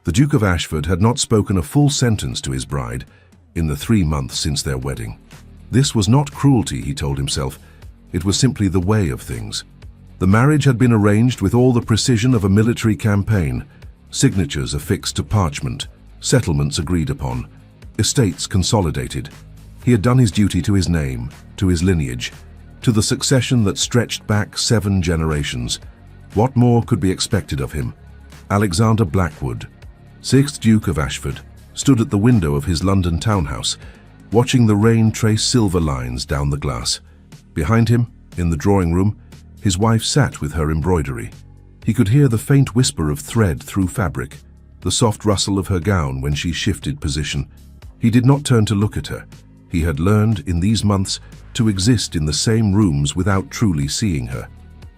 The Duke of Ashford had not spoken a full sentence to his bride in the 3 months since their wedding. This was not cruelty, he told himself. It was simply the way of things. The marriage had been arranged with all the precision of a military campaign, signatures affixed to parchment, settlements agreed upon, estates consolidated. He had done his duty to his name, to his lineage, to the succession that stretched back 7 generations. What more could be expected of him? Alexander Blackwood, 6th Duke of Ashford, stood at the window of his London townhouse, watching the rain trace silver lines down the glass. Behind him, in the drawing room, his wife sat with her embroidery. He could hear the faint whisper of thread through fabric, the soft rustle of her gown when she shifted position. He did not turn to look at her. He had learned, in these months, to exist in the same rooms without truly seeing her.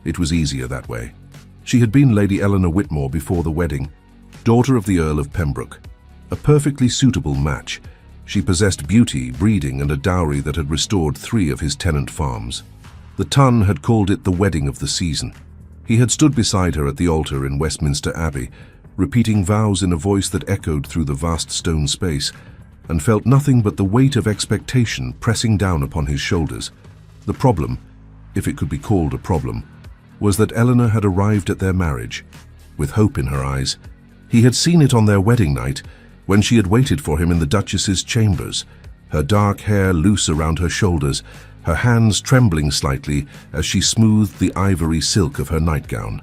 It was easier that way. She had been Lady Eleanor Whitmore before the wedding, daughter of the Earl of Pembroke. A perfectly suitable match. She possessed beauty, breeding, and a dowry that had restored 3 of his tenant farms. The Tun had called it the wedding of the season. He had stood beside her at the altar in Westminster Abbey, repeating vows in a voice that echoed through the vast stone space, and felt nothing but the weight of expectation pressing down upon his shoulders. The problem, if it could be called a problem, was that Eleanor had arrived at their marriage, with hope in her eyes. He had seen it on their wedding night, when she had waited for him in the Duchess's chambers, her dark hair loose around her shoulders, her hands trembling slightly as she smoothed the ivory silk of her nightgown.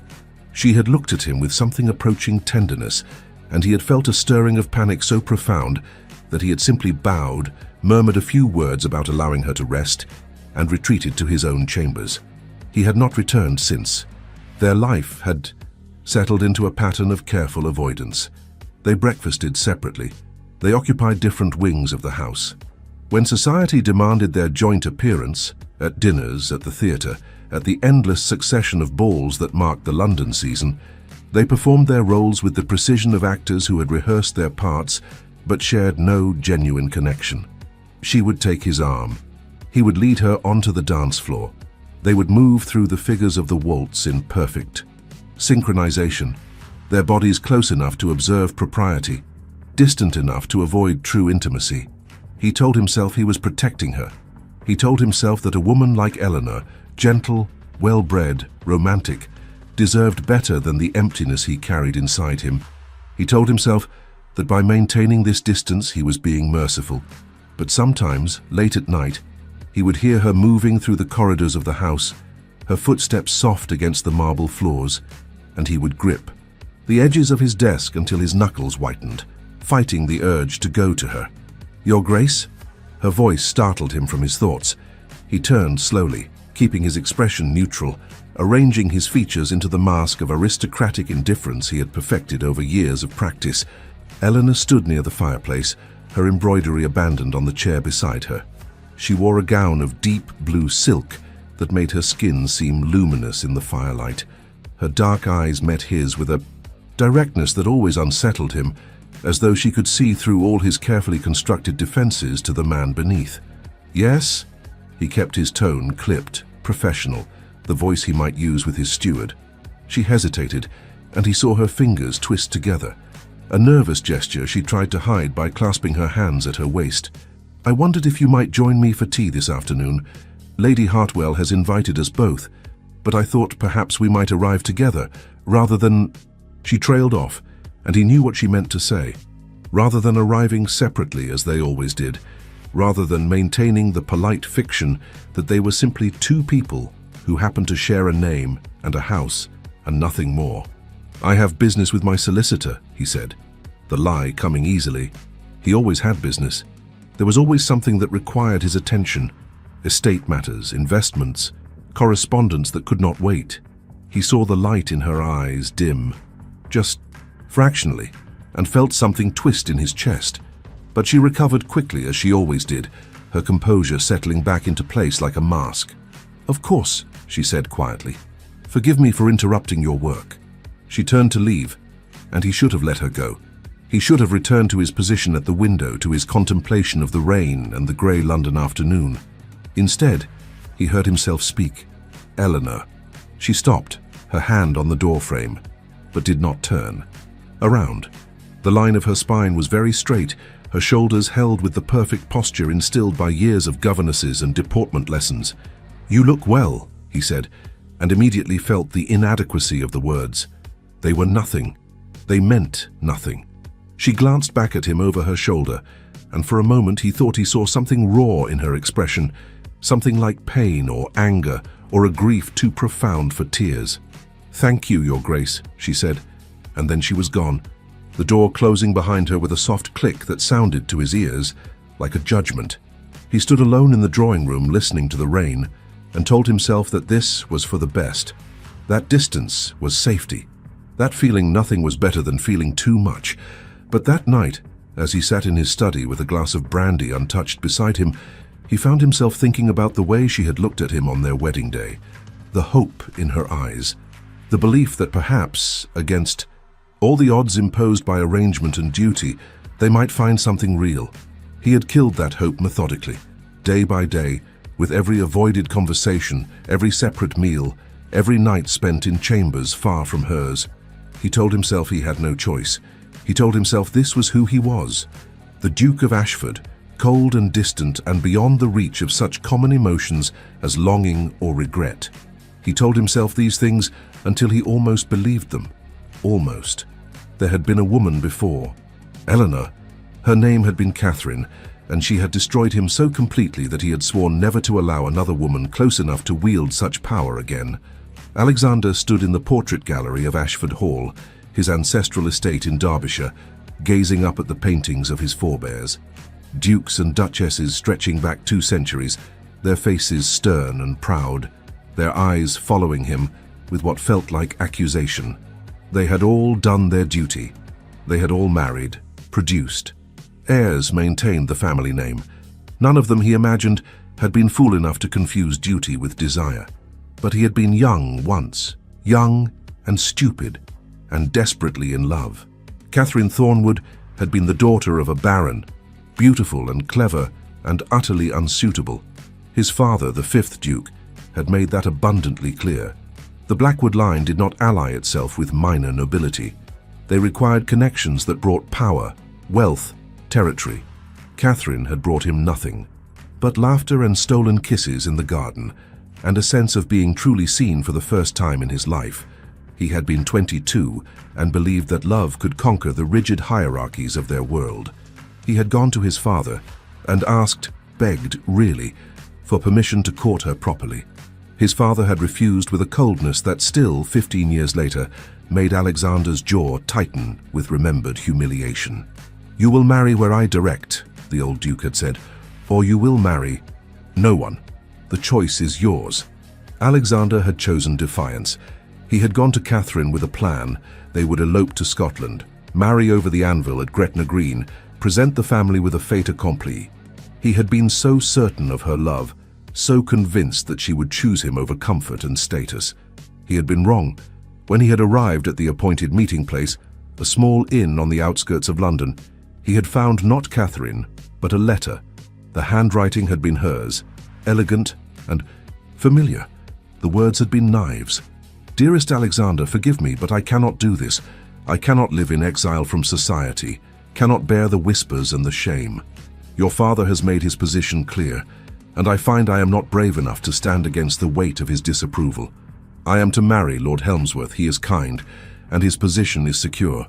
She had looked at him with something approaching tenderness, and he had felt a stirring of panic so profound that he had simply bowed, murmured a few words about allowing her to rest, and retreated to his own chambers. He had not returned since. Their life had settled into a pattern of careful avoidance. They breakfasted separately. They occupied different wings of the house. When society demanded their joint appearance, at dinners, at the theatre, at the endless succession of balls that marked the London season, they performed their roles with the precision of actors who had rehearsed their parts but shared no genuine connection. She would take his arm. He would lead her onto the dance floor. They would move through the figures of the waltz in perfect synchronization, their bodies close enough to observe propriety, distant enough to avoid true intimacy. He told himself he was protecting her. He told himself that a woman like Eleanor, gentle, well-bred, romantic, deserved better than the emptiness he carried inside him. He told himself that by maintaining this distance he was being merciful. But sometimes, late at night, he would hear her moving through the corridors of the house, her footsteps soft against the marble floors, and he would grip the edges of his desk until his knuckles whitened, fighting the urge to go to her. "Your Grace?" Her voice startled him from his thoughts. He turned slowly, keeping his expression neutral, arranging his features into the mask of aristocratic indifference he had perfected over years of practice. Eleanor stood near the fireplace, her embroidery abandoned on the chair beside her. She wore a gown of deep blue silk that made her skin seem luminous in the firelight. Her dark eyes met his with a directness that always unsettled him, as though she could see through all his carefully constructed defenses to the man beneath. "Yes?" He kept his tone clipped, professional, the voice he might use with his steward. She hesitated, and he saw her fingers twist together, a nervous gesture she tried to hide by clasping her hands at her waist. "I wondered if you might join me for tea this afternoon. Lady Hartwell has invited us both, but I thought perhaps we might arrive together, rather than—" She trailed off, and he knew what she meant to say. Rather than arriving separately as they always did, rather than maintaining the polite fiction that they were simply 2 people who happened to share a name and a house and nothing more. "I have business with my solicitor," he said, the lie coming easily. He always had business. There was always something that required his attention: estate matters, investments, correspondence that could not wait. He saw the light in her eyes dim, just fractionally, and felt something twist in his chest. But she recovered quickly, as she always did, her composure settling back into place like a mask. "Of course," she said quietly. "Forgive me for interrupting your work." She turned to leave, and he should have let her go. He should have returned to his position at the window, to his contemplation of the rain and the grey London afternoon. Instead, he heard himself speak. "Eleanor." She stopped, her hand on the doorframe, but did not turn around. The line of her spine was very straight, her shoulders held with the perfect posture instilled by years of governesses and deportment lessons. "You look well," he said, and immediately felt the inadequacy of the words. They were nothing. They meant nothing. She glanced back at him over her shoulder, and for a moment he thought he saw something raw in her expression, something like pain or anger or a grief too profound for tears. "Thank you, Your Grace," she said, and then she was gone, the door closing behind her with a soft click that sounded to his ears like a judgment. He stood alone in the drawing room listening to the rain and told himself that this was for the best. That distance was safety. That feeling nothing was better than feeling too much. But that night, as he sat in his study with a glass of brandy untouched beside him, he found himself thinking about the way she had looked at him on their wedding day, the hope in her eyes, the belief that perhaps, against all the odds imposed by arrangement and duty, they might find something real. He had killed that hope methodically, day by day, with every avoided conversation, every separate meal, every night spent in chambers far from hers. He told himself he had no choice. He told himself this was who he was, the Duke of Ashford, cold and distant and beyond the reach of such common emotions as longing or regret. He told himself these things until he almost believed them. Almost. There had been a woman before. Eleanor. Her name had been Catherine, and she had destroyed him so completely that he had sworn never to allow another woman close enough to wield such power again. Alexander stood in the portrait gallery of Ashford Hall, his ancestral estate in Derbyshire, gazing up at the paintings of his forebears. Dukes and duchesses stretching back 2 centuries, their faces stern and proud, their eyes following him with what felt like accusation. They had all done their duty. They had all married, produced. Heirs maintained the family name. None of them, he imagined, had been fool enough to confuse duty with desire. But he had been young once, young and stupid, and desperately in love. Catherine Thornwood had been the daughter of a baron, beautiful and clever and utterly unsuitable. His father, the 5th Duke, had made that abundantly clear. The Blackwood line did not ally itself with minor nobility. They required connections that brought power, wealth, territory. Catherine had brought him nothing, but laughter and stolen kisses in the garden, and a sense of being truly seen for the first time in his life. He had been 22 and believed that love could conquer the rigid hierarchies of their world. He had gone to his father and asked, begged really, for permission to court her properly. His father had refused with a coldness that still, 15 years later, made Alexander's jaw tighten with remembered humiliation. "You will marry where I direct," the old Duke had said, "or you will marry no one. The choice is yours." Alexander had chosen defiance. He had gone to Catherine with a plan. They would elope to Scotland, marry over the anvil at Gretna Green, present the family with a fait accompli. He had been so certain of her love, so convinced that she would choose him over comfort and status. He had been wrong. When he had arrived at the appointed meeting place, a small inn on the outskirts of London, he had found not Catherine, but a letter. The handwriting had been hers, elegant and familiar. The words had been knives. "Dearest Alexander, forgive me, but I cannot do this. I cannot live in exile from society, cannot bear the whispers and the shame. Your father has made his position clear, and I find I am not brave enough to stand against the weight of his disapproval. I am to marry Lord Helmsworth. He is kind, and his position is secure.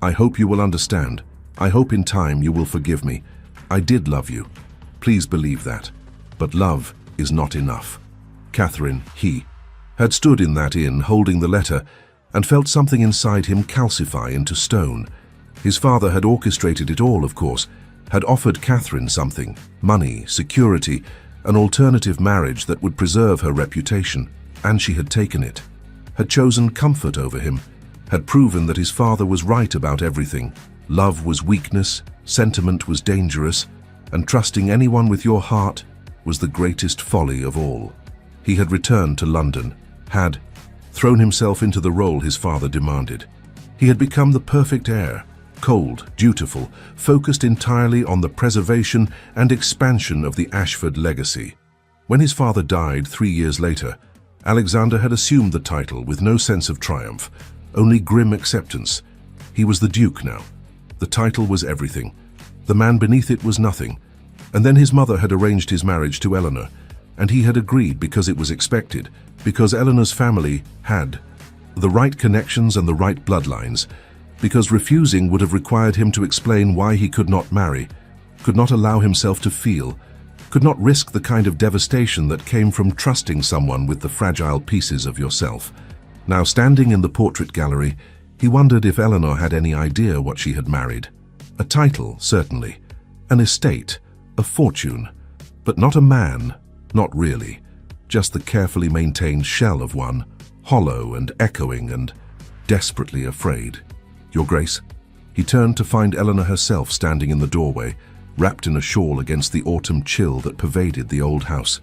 I hope you will understand. I hope in time you will forgive me. I did love you. Please believe that. But love is not enough." Catherine, he, had stood in that inn holding the letter and felt something inside him calcify into stone. His father had orchestrated it all, of course, had offered Catherine something, money, security, an alternative marriage that would preserve her reputation, and she had taken it, had chosen comfort over him, had proven that his father was right about everything. Love was weakness, sentiment was dangerous, and trusting anyone with your heart was the greatest folly of all. He had returned to London, had thrown himself into the role his father demanded. He had become the perfect heir, cold, dutiful, focused entirely on the preservation and expansion of the Ashford legacy. When his father died 3 years later, Alexander had assumed the title with no sense of triumph, only grim acceptance. He was the Duke now, The title was everything. The man beneath it was nothing. And then his mother had arranged his marriage to Eleanor, and he had agreed because it was expected, because Eleanor's family had the right connections and the right bloodlines, because refusing would have required him to explain why he could not marry, could not allow himself to feel, could not risk the kind of devastation that came from trusting someone with the fragile pieces of yourself. Now, standing in the portrait gallery, he wondered if Eleanor had any idea what she had married. A title, certainly. An estate. A fortune. But not a man. Not really. Just the carefully maintained shell of one, hollow and echoing and desperately afraid. Your Grace? He turned to find Eleanor herself standing in the doorway, wrapped in a shawl against the autumn chill that pervaded the old house.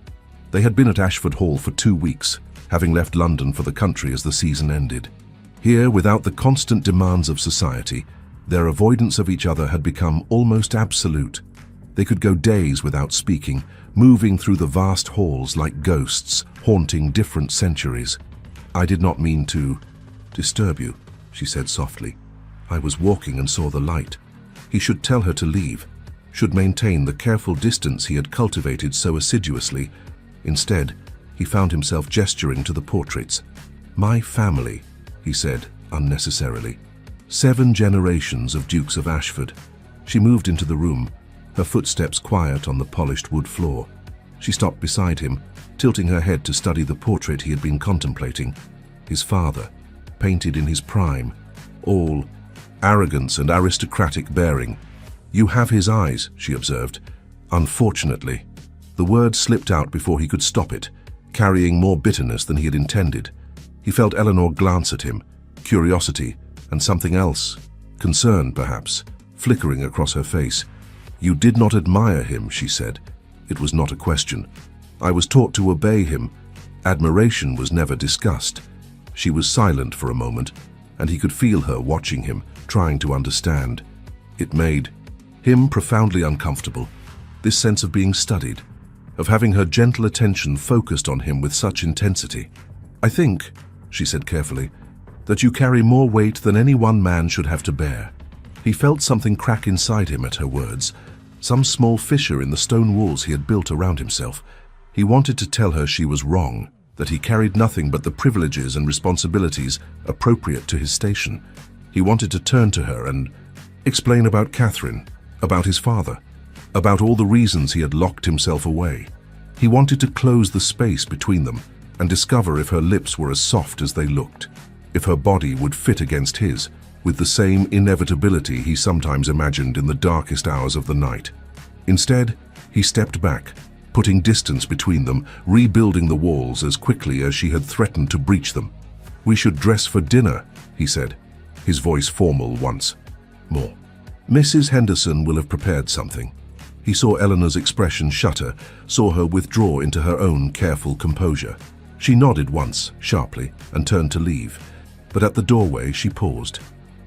They had been at Ashford Hall for 2 weeks, having left London for the country as the season ended. Here, without the constant demands of society, their avoidance of each other had become almost absolute. They could go days without speaking, moving through the vast halls like ghosts, haunting different centuries. "I did not mean to disturb you," she said softly. "I was walking and saw the light." He should tell her to leave, should maintain the careful distance he had cultivated so assiduously. Instead, he found himself gesturing to the portraits. "My family," he said unnecessarily. 7 generations of Dukes of Ashford. She moved into the room, her footsteps quiet on the polished wood floor. She stopped beside him, tilting her head to study the portrait he had been contemplating. His father, painted in his prime, all arrogance and aristocratic bearing. "You have his eyes," she observed. "Unfortunately." The word slipped out before he could stop it, carrying more bitterness than he had intended. He felt Eleanor glance at him, curiosity and something else, concern perhaps, flickering across her face. "You did not admire him," she said. It was not a question. "I was taught to obey him. Admiration was never discussed." She was silent for a moment, and he could feel her watching him, trying to understand. It made him profoundly uncomfortable, this sense of being studied, of having her gentle attention focused on him with such intensity. "I think," she said carefully, "that you carry more weight than any one man should have to bear." He felt something crack inside him at her words, some small fissure in the stone walls he had built around himself. He wanted to tell her she was wrong, that he carried nothing but the privileges and responsibilities appropriate to his station. He wanted to turn to her and explain about Catherine, about his father, about all the reasons he had locked himself away. He wanted to close the space between them and discover if her lips were as soft as they looked, if her body would fit against his, with the same inevitability he sometimes imagined in the darkest hours of the night. Instead, he stepped back, putting distance between them, rebuilding the walls as quickly as she had threatened to breach them. "We should dress for dinner," he said, his voice formal once more. "Mrs. Henderson will have prepared something." He saw Eleanor's expression shudder, saw her withdraw into her own careful composure. She nodded once, sharply, and turned to leave. But at the doorway she paused.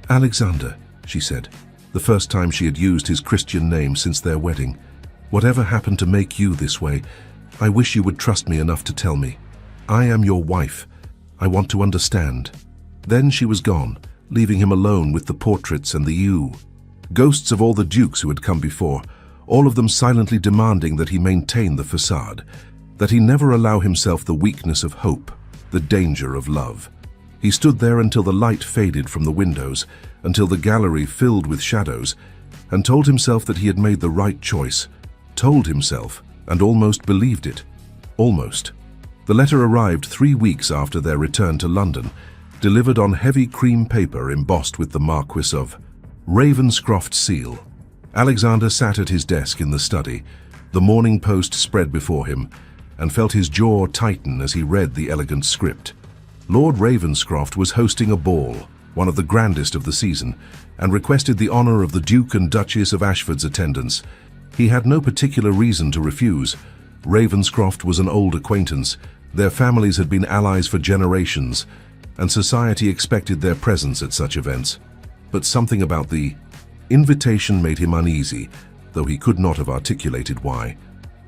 "Alexander," she said, the first time she had used his Christian name since their wedding. "Whatever happened to make you this way, I wish you would trust me enough to tell me. I am your wife. I want to understand." Then she was gone, leaving him alone with the portraits and the you. Ghosts of all the dukes who had come before, all of them silently demanding that he maintain the facade, that he never allow himself the weakness of hope, the danger of love. He stood there until the light faded from the windows, until the gallery filled with shadows, and told himself that he had made the right choice, told himself, and almost believed it. Almost. The letter arrived 3 weeks after their return to London, delivered on heavy cream paper embossed with the Marquis of Ravenscroft's seal. Alexander sat at his desk in the study, the Morning Post spread before him, and felt his jaw tighten as he read the elegant script. Lord Ravenscroft was hosting a ball, one of the grandest of the season, and requested the honor of the Duke and Duchess of Ashford's attendance. He had no particular reason to refuse. Ravenscroft was an old acquaintance, their families had been allies for generations, and society expected their presence at such events. But something about the invitation made him uneasy, though he could not have articulated why.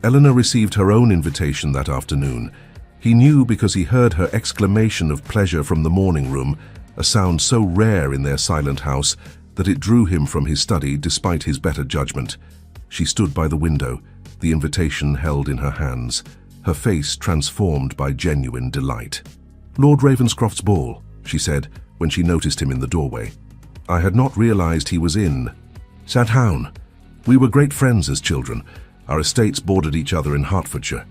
Eleanor received her own invitation that afternoon. He knew because he heard her exclamation of pleasure from the morning room, a sound so rare in their silent house that it drew him from his study despite his better judgment. She stood by the window, the invitation held in her hands, her face transformed by genuine delight. "Lord Ravenscroft's ball," she said when she noticed him in the doorway. "I had not realized he was in. Sat down. We were great friends as children. Our estates bordered each other in Hertfordshire.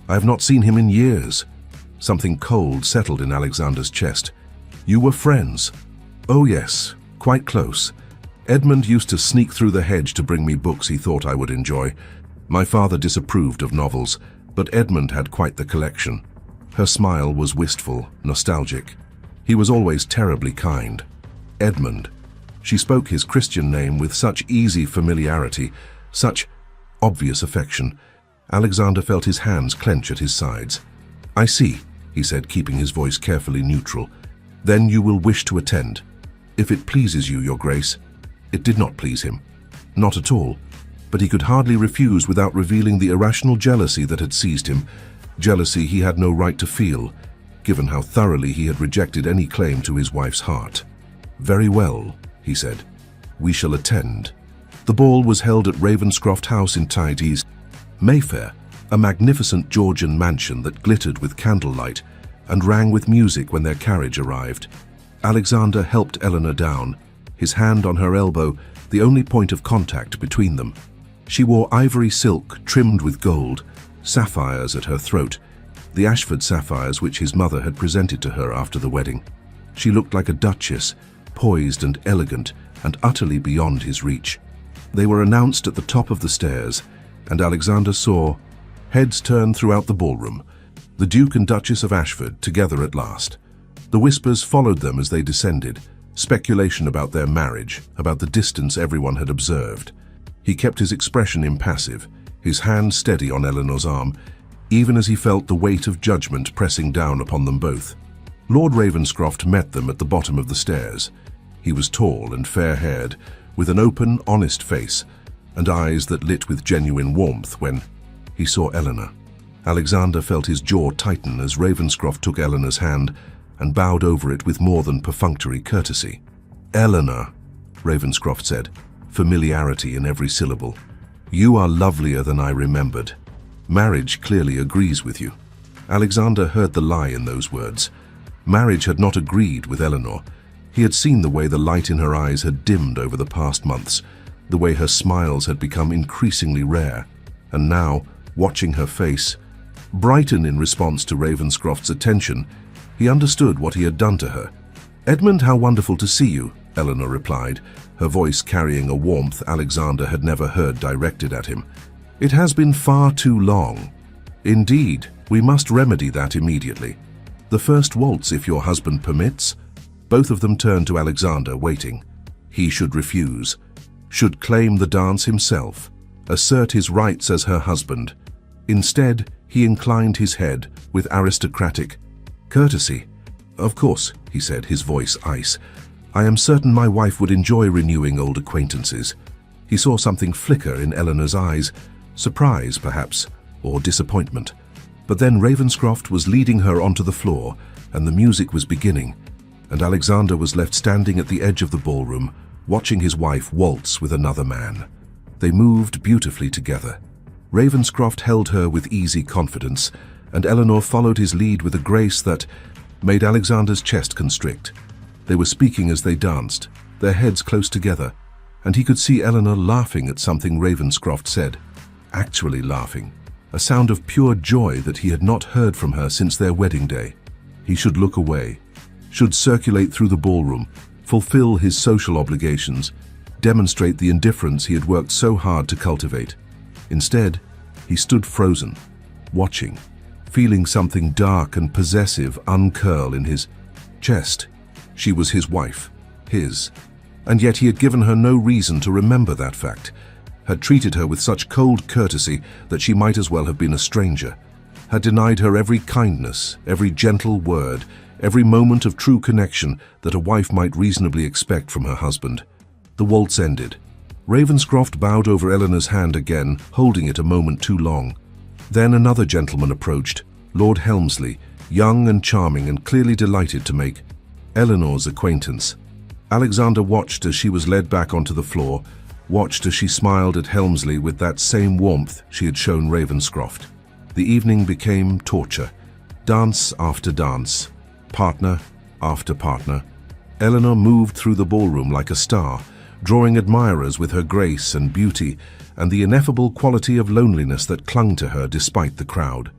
I have not seen him in years." Something cold settled in Alexander's chest. "You were friends?" "Oh yes, quite close. Edmund used to sneak through the hedge to bring me books he thought I would enjoy. My father disapproved of novels, but Edmund had quite the collection." Her smile was wistful, nostalgic. "He was always terribly kind. Edmund." She spoke his Christian name with such easy familiarity, such obvious affection. Alexander felt his hands clench at his sides. "I see," he said, keeping his voice carefully neutral. "Then you will wish to attend. If it pleases you, Your Grace." It did not please him. Not at all. But he could hardly refuse without revealing the irrational jealousy that had seized him, jealousy he had no right to feel, given how thoroughly he had rejected any claim to his wife's heart. "Very well," he said. "We shall attend." The ball was held at Ravenscroft House in Tyde's, Mayfair, a magnificent Georgian mansion that glittered with candlelight and rang with music when their carriage arrived. Alexander helped Eleanor down, his hand on her elbow, the only point of contact between them. She wore ivory silk trimmed with gold, sapphires at her throat, the Ashford sapphires which his mother had presented to her after the wedding. She looked like a duchess, poised and elegant, and utterly beyond his reach. They were announced at the top of the stairs, and Alexander saw heads turn throughout the ballroom, the Duke and Duchess of Ashford together at last. The whispers followed them as they descended, speculation about their marriage, about the distance everyone had observed. He kept his expression impassive, his hand steady on Eleanor's arm, even as he felt the weight of judgment pressing down upon them both. Lord Ravenscroft met them at the bottom of the stairs. He was tall and fair-haired, with an open, honest face, and eyes that lit with genuine warmth when he saw Eleanor. Alexander felt his jaw tighten as Ravenscroft took Eleanor's hand and bowed over it with more than perfunctory courtesy. "Eleanor," Ravenscroft said, familiarity in every syllable. "You are lovelier than I remembered. Marriage clearly agrees with you." Alexander heard the lie in those words. Marriage had not agreed with Eleanor. He had seen the way the light in her eyes had dimmed over the past months, the way her smiles had become increasingly rare, and now, watching her face brighten in response to Ravenscroft's attention, he understood what he had done to her. "Edmund, how wonderful to see you," Eleanor replied, her voice carrying a warmth Alexander had never heard directed at him. "It has been far too long." "Indeed, we must remedy that immediately. The first waltz, if your husband permits." Both of them turned to Alexander, waiting. He should refuse, should claim the dance himself, assert his rights as her husband. Instead, he inclined his head with aristocratic courtesy. "Of course," he said, his voice ice. "I am certain my wife would enjoy renewing old acquaintances." He saw something flicker in Eleanor's eyes, surprise perhaps, or disappointment. But then Ravenscroft was leading her onto the floor, and the music was beginning, and Alexander was left standing at the edge of the ballroom, watching his wife waltz with another man. They moved beautifully together. Ravenscroft held her with easy confidence, and Eleanor followed his lead with a grace that made Alexander's chest constrict. They were speaking as they danced, their heads close together, and he could see Eleanor laughing at something Ravenscroft said. Actually laughing, a sound of pure joy that he had not heard from her since their wedding day. He should look away, should circulate through the ballroom, fulfill his social obligations, demonstrate the indifference he had worked so hard to cultivate. Instead, he stood frozen, watching, feeling something dark and possessive uncurl in his chest. She was his wife, his, and yet he had given her no reason to remember that fact, had treated her with such cold courtesy that she might as well have been a stranger, had denied her every kindness, every gentle word, every moment of true connection that a wife might reasonably expect from her husband. The waltz ended. Ravenscroft bowed over Eleanor's hand again, holding it a moment too long. Then another gentleman approached, Lord Helmsley, young and charming and clearly delighted to make Eleanor's acquaintance. Alexander watched as she was led back onto the floor, watched as she smiled at Helmsley with that same warmth she had shown Ravenscroft. The evening became torture. Dance after dance, partner after partner. Eleanor moved through the ballroom like a star, drawing admirers with her grace and beauty and the ineffable quality of loneliness that clung to her despite the crowd.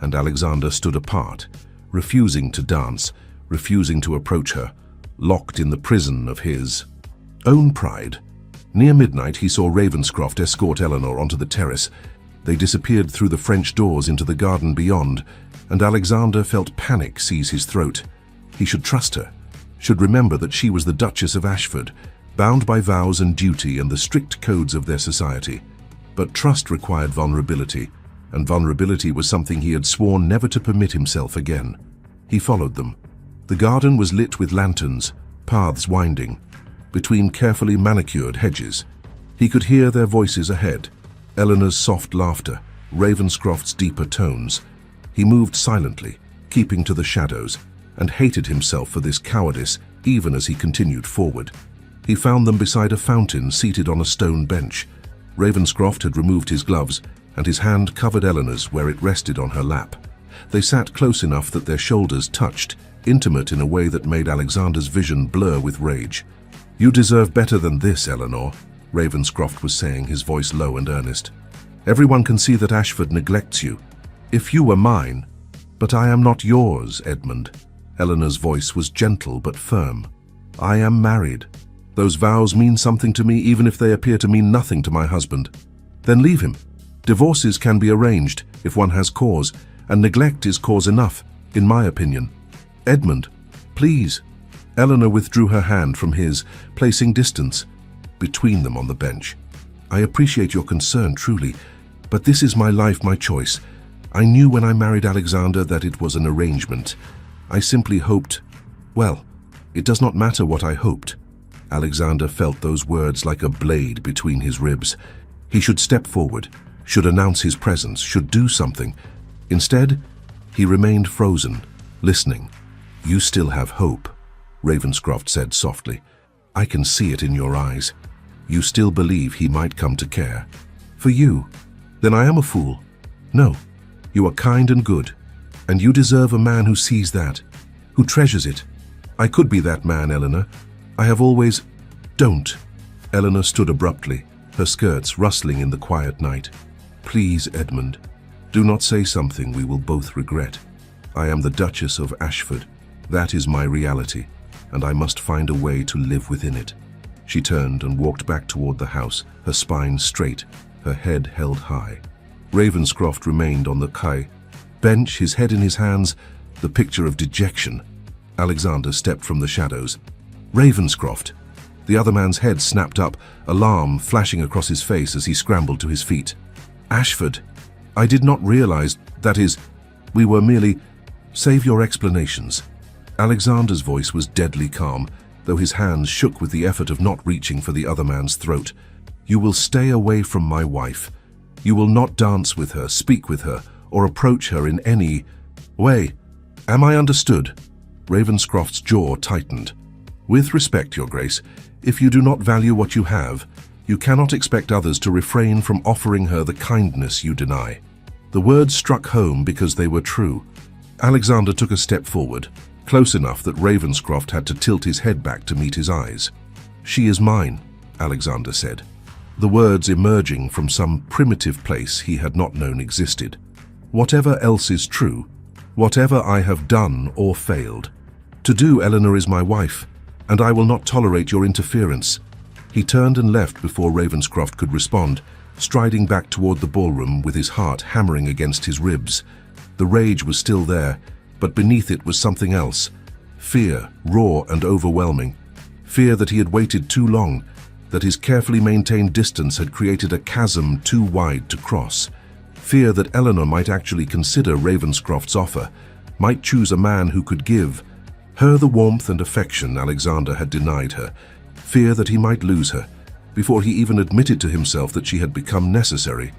And Alexander stood apart, refusing to dance, refusing to approach her, locked in the prison of his own pride. Near midnight, he saw Ravenscroft escort Eleanor onto the terrace. They disappeared through the French doors into the garden beyond, and Alexander felt panic seize his throat. He should trust her, should remember that she was the Duchess of Ashford, bound by vows and duty and the strict codes of their society. But trust required vulnerability, and vulnerability was something he had sworn never to permit himself again. He followed them. The garden was lit with lanterns, paths winding, between carefully manicured hedges. He could hear their voices ahead, Eleanor's soft laughter, Ravenscroft's deeper tones. He moved silently, keeping to the shadows, and hated himself for this cowardice even as he continued forward. He found them beside a fountain seated on a stone bench. Ravenscroft had removed his gloves, and his hand covered Eleanor's where it rested on her lap. They sat close enough that their shoulders touched, intimate in a way that made Alexander's vision blur with rage. "You deserve better than this, Eleanor," Ravenscroft was saying, his voice low and earnest. "Everyone can see that Ashford neglects you. If you were mine, but I am not yours, Edmund." Eleanor's voice was gentle but firm. "I am married. Those vows mean something to me even if they appear to mean nothing to my husband. Then leave him. Divorces can be arranged if one has cause, and neglect is cause enough, in my opinion. Edmund, please." Eleanor withdrew her hand from his, placing distance between them on the bench. "I appreciate your concern, truly, but this is my life, my choice. I knew when I married Alexander that it was an arrangement. I simply hoped, well, it does not matter what I hoped." Alexander felt those words like a blade between his ribs. He should step forward, should announce his presence, should do something. Instead, he remained frozen, listening. "You still have hope," Ravenscroft said softly. "I can see it in your eyes. You still believe he might come to care. For you, then I am a fool. No, you are kind and good, and you deserve a man who sees that, who treasures it. I could be that man, Eleanor. I have always—" "Don't." Eleanor stood abruptly, her skirts rustling in the quiet night. "Please, Edmund, do not say something we will both regret. I am the Duchess of Ashford. That is my reality, and I must find a way to live within it." She turned and walked back toward the house, her spine straight, her head held high. Ravenscroft remained on the quai bench, his head in his hands, the picture of dejection. Alexander stepped from the shadows. "Ravenscroft!" The other man's head snapped up, alarm flashing across his face as he scrambled to his feet. "Ashford, I did not realize, that is, we were merely— Save your explanations." Alexander's voice was deadly calm, though his hands shook with the effort of not reaching for the other man's throat. "You will stay away from my wife. You will not dance with her, speak with her, or approach her in any way. Am I understood?" Ravenscroft's jaw tightened. "With respect, Your Grace, if you do not value what you have, you cannot expect others to refrain from offering her the kindness you deny." The words struck home because they were true. Alexander took a step forward, close enough that Ravenscroft had to tilt his head back to meet his eyes. "She is mine," Alexander said, the words emerging from some primitive place he had not known existed. "Whatever else is true, whatever I have done or failed. To do, Eleanor is my wife, and I will not tolerate your interference." He turned and left before Ravenscroft could respond, striding back toward the ballroom with his heart hammering against his ribs. The rage was still there, but beneath it was something else. Fear, raw and overwhelming. Fear that he had waited too long, that his carefully maintained distance had created a chasm too wide to cross. Fear that Eleanor might actually consider Ravenscroft's offer, might choose a man who could give her the warmth and affection Alexander had denied her. Fear that he might lose her, before he even admitted to himself that she had become necessary.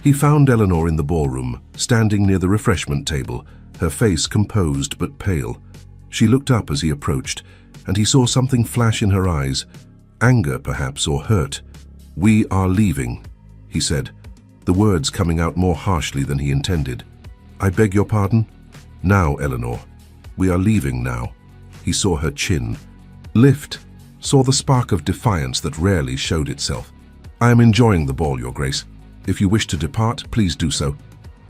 He found Eleanor in the ballroom, standing near the refreshment table, her face composed but pale. She looked up as he approached, and he saw something flash in her eyes, anger perhaps, or hurt. "We are leaving," he said, the words coming out more harshly than he intended. "I beg your pardon? Now, Eleanor. We are leaving now." He saw her chin lift, saw the spark of defiance that rarely showed itself. "I am enjoying the ball, Your Grace. If you wish to depart, please do so.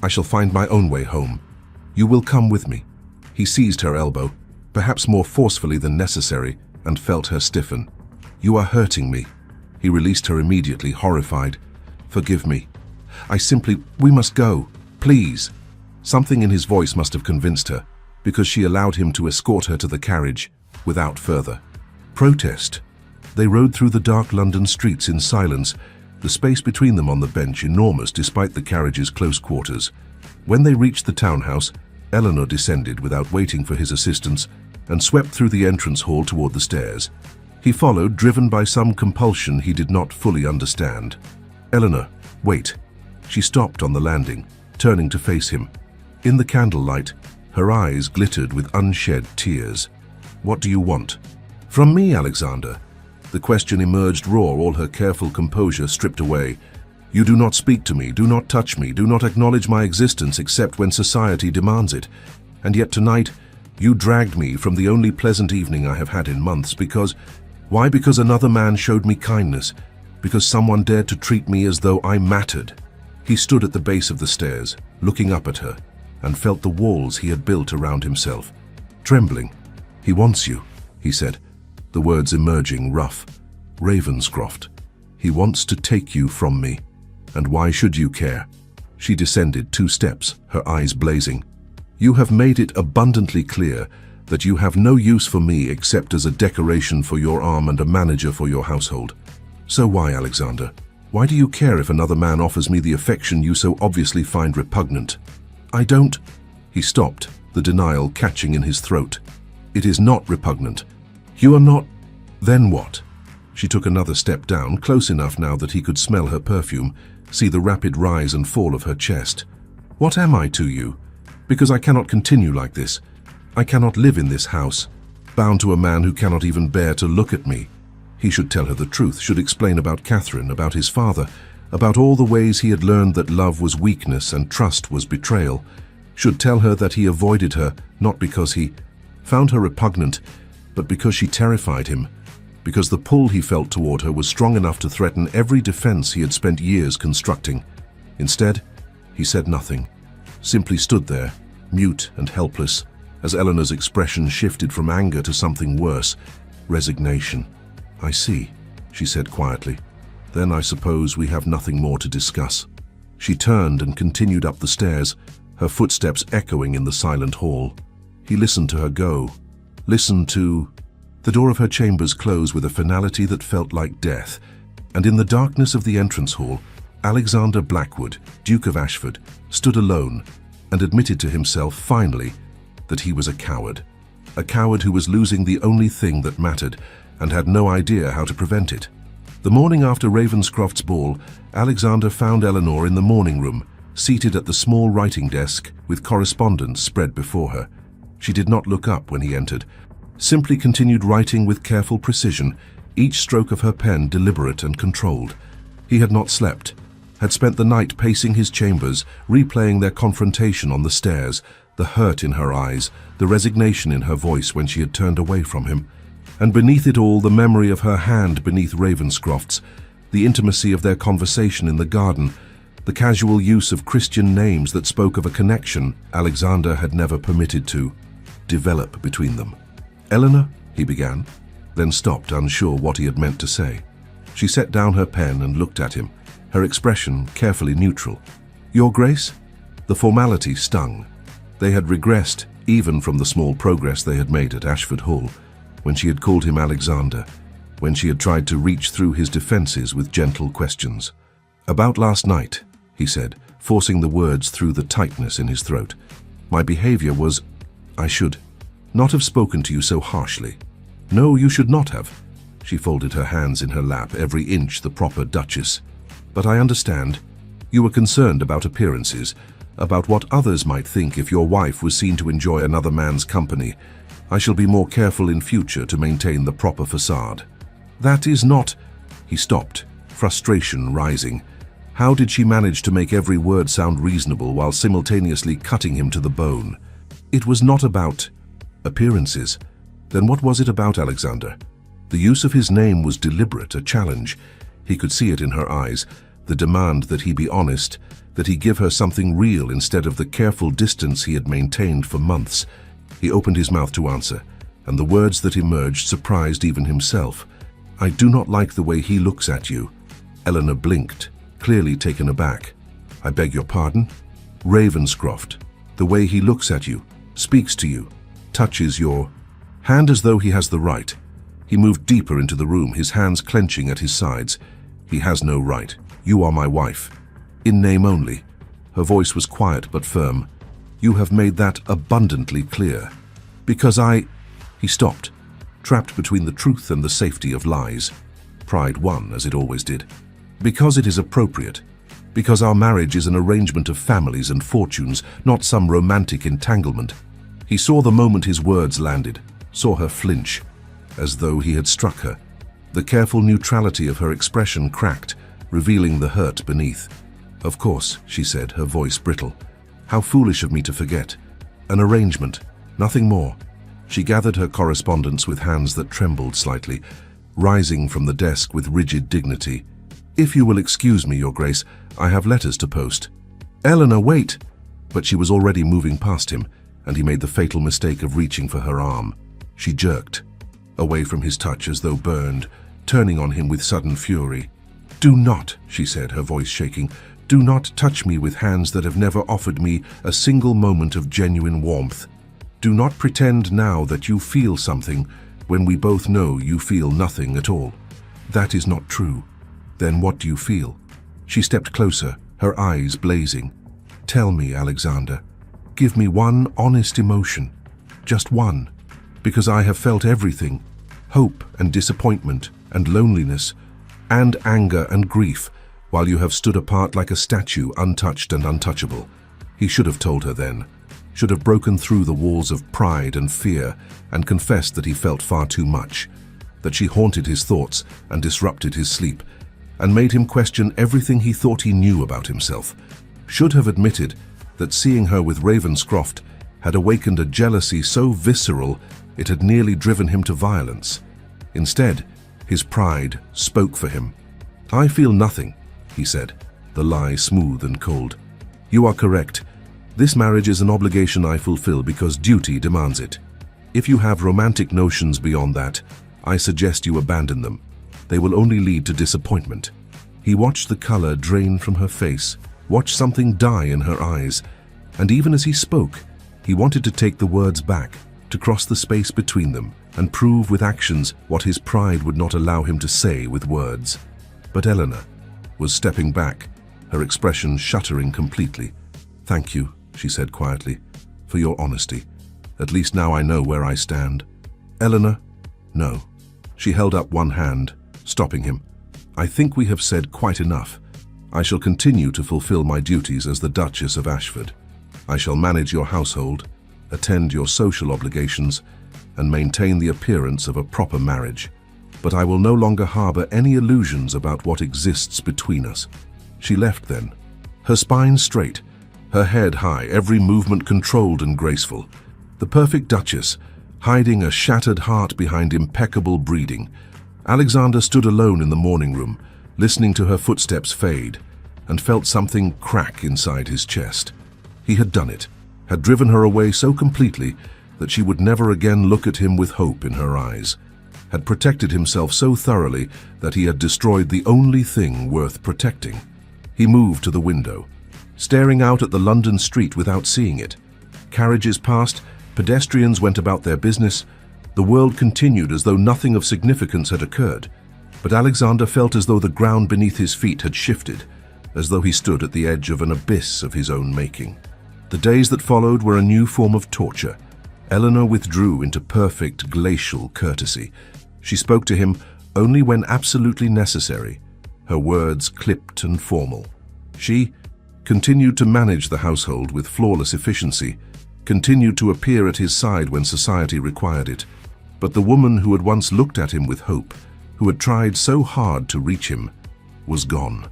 I shall find my own way home. You will come with me." He seized her elbow, perhaps more forcefully than necessary, and felt her stiffen. "You are hurting me." He released her immediately, horrified. "Forgive me. We must go. Please." Something in his voice must have convinced her, because she allowed him to escort her to the carriage without further protest. They rode through the dark London streets in silence, the space between them on the bench enormous despite the carriage's close quarters. When they reached the townhouse, Eleanor descended without waiting for his assistance and swept through the entrance hall toward the stairs. He followed, driven by some compulsion he did not fully understand. "Eleanor, wait." She stopped on the landing, turning to face him. In the candlelight, her eyes glittered with unshed tears. "What do you want?" "From me, Alexander." The question emerged raw, all her careful composure stripped away. "You do not speak to me, do not touch me, do not acknowledge my existence except when society demands it. And yet tonight, you dragged me from the only pleasant evening I have had in months because... Why? Because another man showed me kindness, because someone dared to treat me as though I mattered." He stood at the base of the stairs, looking up at her, and felt the walls he had built around himself. Trembling. "He wants you," he said, the words emerging rough. "Ravenscroft. He wants to take you from me. And why should you care?" She descended 2 steps, her eyes blazing. "You have made it abundantly clear that you have no use for me except as a decoration for your arm and a manager for your household. So why, Alexander? Why do you care if another man offers me the affection you so obviously find repugnant?" "I don't..." He stopped, the denial catching in his throat. "It is not repugnant. You are not..." "Then what?" She took another step down, close enough now that he could smell her perfume, see the rapid rise and fall of her chest. "What am I to you? Because I cannot continue like this. I cannot live in this house, bound to a man who cannot even bear to look at me." He should tell her the truth, should explain about Catherine, about his father, about all the ways he had learned that love was weakness and trust was betrayal. Should tell her that he avoided her, not because he found her repugnant, but because she terrified him, because the pull he felt toward her was strong enough to threaten every defense he had spent years constructing. Instead, he said nothing, simply stood there, mute and helpless, as Eleanor's expression shifted from anger to something worse, resignation. "I see," she said quietly. "Then I suppose we have nothing more to discuss." She turned and continued up the stairs, her footsteps echoing in the silent hall. He listened to her go, listened to... The door of her chambers closed with a finality that felt like death, and in the darkness of the entrance hall, Alexander Blackwood, Duke of Ashford, stood alone and admitted to himself, finally, that he was a coward who was losing the only thing that mattered and had no idea how to prevent it. The morning after Ravenscroft's ball, Alexander found Eleanor in the morning room, seated at the small writing desk with correspondence spread before her. She did not look up when he entered, simply continued writing with careful precision, each stroke of her pen deliberate and controlled. He had not slept, had spent the night pacing his chambers, replaying their confrontation on the stairs, the hurt in her eyes, the resignation in her voice when she had turned away from him. And beneath it all, the memory of her hand beneath Ravenscroft's, the intimacy of their conversation in the garden, the casual use of Christian names that spoke of a connection Alexander had never permitted to develop between them. "Eleanor," he began, then stopped, unsure what he had meant to say. She set down her pen and looked at him, her expression carefully neutral. "Your Grace?" The formality stung. They had regressed even from the small progress they had made at Ashford Hall, when she had called him Alexander, when she had tried to reach through his defenses with gentle questions. "About last night," he said, forcing the words through the tightness in his throat. "My behavior was... I should not have spoken to you so harshly." "No, you should not have." She folded her hands in her lap, every inch the proper duchess. "But I understand. You were concerned about appearances, about what others might think if your wife was seen to enjoy another man's company. I shall be more careful in future to maintain the proper facade. That is not... He stopped, frustration rising. How did she manage to make every word sound reasonable while simultaneously cutting him to the bone? It was not about appearances. Then what was it about Alexander? The use of his name was deliberate, a challenge. He could see it in her eyes, the demand that he be honest, that he give her something real instead of the careful distance he had maintained for months. He opened his mouth to answer, and the words that emerged surprised even himself. I do not like the way he looks at you. Eleanor blinked, clearly taken aback. I beg your pardon? Ravenscroft. The way he looks at you, speaks to you, touches your hand as though he has the right. He moved deeper into the room, his hands clenching at his sides. He has no right. You are my wife. In name only. Her voice was quiet but firm. You have made that abundantly clear. Because He stopped, trapped between the truth and the safety of lies. Pride won, as it always did. Because it is appropriate. Because our marriage is an arrangement of families and fortunes, not some romantic entanglement. He saw the moment his words landed, saw her flinch, as though he had struck her. The careful neutrality of her expression cracked, revealing the hurt beneath. Of course, she said, her voice brittle. How foolish of me to forget. An arrangement, nothing more. She gathered her correspondence with hands that trembled slightly, rising from the desk with rigid dignity. If you will excuse me, Your Grace, I have letters to post. Eleanor, wait! But she was already moving past him, and he made the fatal mistake of reaching for her arm. She jerked, away from his touch as though burned, turning on him with sudden fury. Do not, she said, her voice shaking, do not touch me with hands that have never offered me a single moment of genuine warmth. Do not pretend now that you feel something when we both know you feel nothing at all. That is not true. Then what do you feel? She stepped closer, her eyes blazing. Tell me, Alexander. Give me one honest emotion. Just one. Because I have felt everything. Hope and disappointment and loneliness and anger and grief, while you have stood apart like a statue, untouched and untouchable. He should have told her then. Should have broken through the walls of pride and fear and confessed that he felt far too much, that she haunted his thoughts and disrupted his sleep, and made him question everything he thought he knew about himself. Should have admitted that seeing her with Ravenscroft had awakened a jealousy so visceral it had nearly driven him to violence. Instead, his pride spoke for him. I feel nothing, he said, the lie smooth and cold. You are correct. This marriage is an obligation I fulfill because duty demands it. If you have romantic notions beyond that, I suggest you abandon them. They will only lead to disappointment. He watched the color drain from her face, watched something die in her eyes, and even as he spoke, he wanted to take the words back, to cross the space between them and prove with actions what his pride would not allow him to say with words. But Eleanor was stepping back, her expression shuttering completely. Thank you, she said quietly, for your honesty. At least now I know where I stand. Eleanor? No. She held up one hand, stopping him. I think we have said quite enough. I shall continue to fulfill my duties as the Duchess of Ashford. I shall manage your household, attend your social obligations, and maintain the appearance of a proper marriage. But I will no longer harbor any illusions about what exists between us. She left then, her spine straight, her head high, every movement controlled and graceful. The perfect Duchess, hiding a shattered heart behind impeccable breeding. Alexander stood alone in the morning room, listening to her footsteps fade, and felt something crack inside his chest. He had done it, had driven her away so completely that she would never again look at him with hope in her eyes, had protected himself so thoroughly that he had destroyed the only thing worth protecting. He moved to the window, staring out at the London street without seeing it. Carriages passed, pedestrians went about their business. The world continued as though nothing of significance had occurred. But Alexander felt as though the ground beneath his feet had shifted, as though he stood at the edge of an abyss of his own making. The days that followed were a new form of torture. Eleanor withdrew into perfect glacial courtesy. She spoke to him only when absolutely necessary, her words clipped and formal. She continued to manage the household with flawless efficiency, continued to appear at his side when society required it. But the woman who had once looked at him with hope, who had tried so hard to reach him, was gone.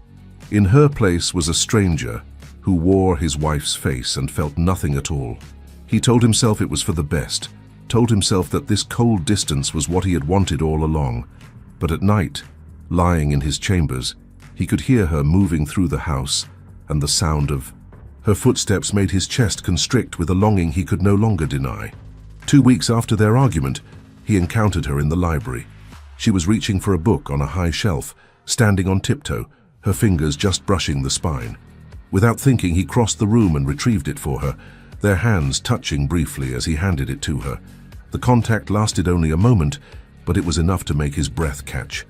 In her place was a stranger who wore his wife's face and felt nothing at all. He told himself it was for the best, told himself that this cold distance was what he had wanted all along. But at night, lying in his chambers, he could hear her moving through the house, and the sound of her footsteps made his chest constrict with a longing he could no longer deny. 2 weeks after their argument, he encountered her in the library. She was reaching for a book on a high shelf, standing on tiptoe, her fingers just brushing the spine. Without thinking, he crossed the room and retrieved it for her, their hands touching briefly as he handed it to her. The contact lasted only a moment, but it was enough to make his breath catch.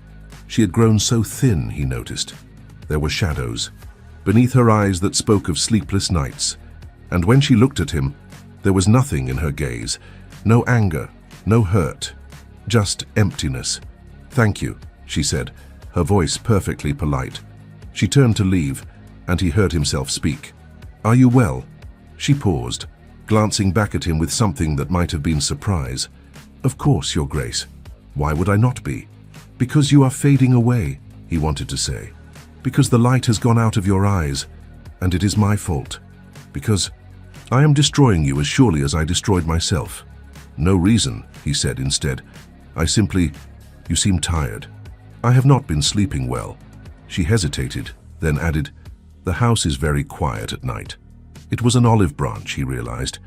She had grown so thin, he noticed. There were shadows beneath her eyes that spoke of sleepless nights, and when she looked at him, there was nothing in her gaze, no anger, no hurt, just emptiness. "Thank you," she said, her voice perfectly polite. She turned to leave, and he heard himself speak. "Are you well?" She paused, glancing back at him with something that might have been surprise. "Of course, Your Grace. Why would I not be?" "Because you are fading away," he wanted to say. "Because the light has gone out of your eyes, and it is my fault. Because I am destroying you as surely as I destroyed myself." "No reason," he said instead. You seem tired." "I have not been sleeping well." She hesitated, then added, "The house is very quiet at night." It was an olive branch, he realized,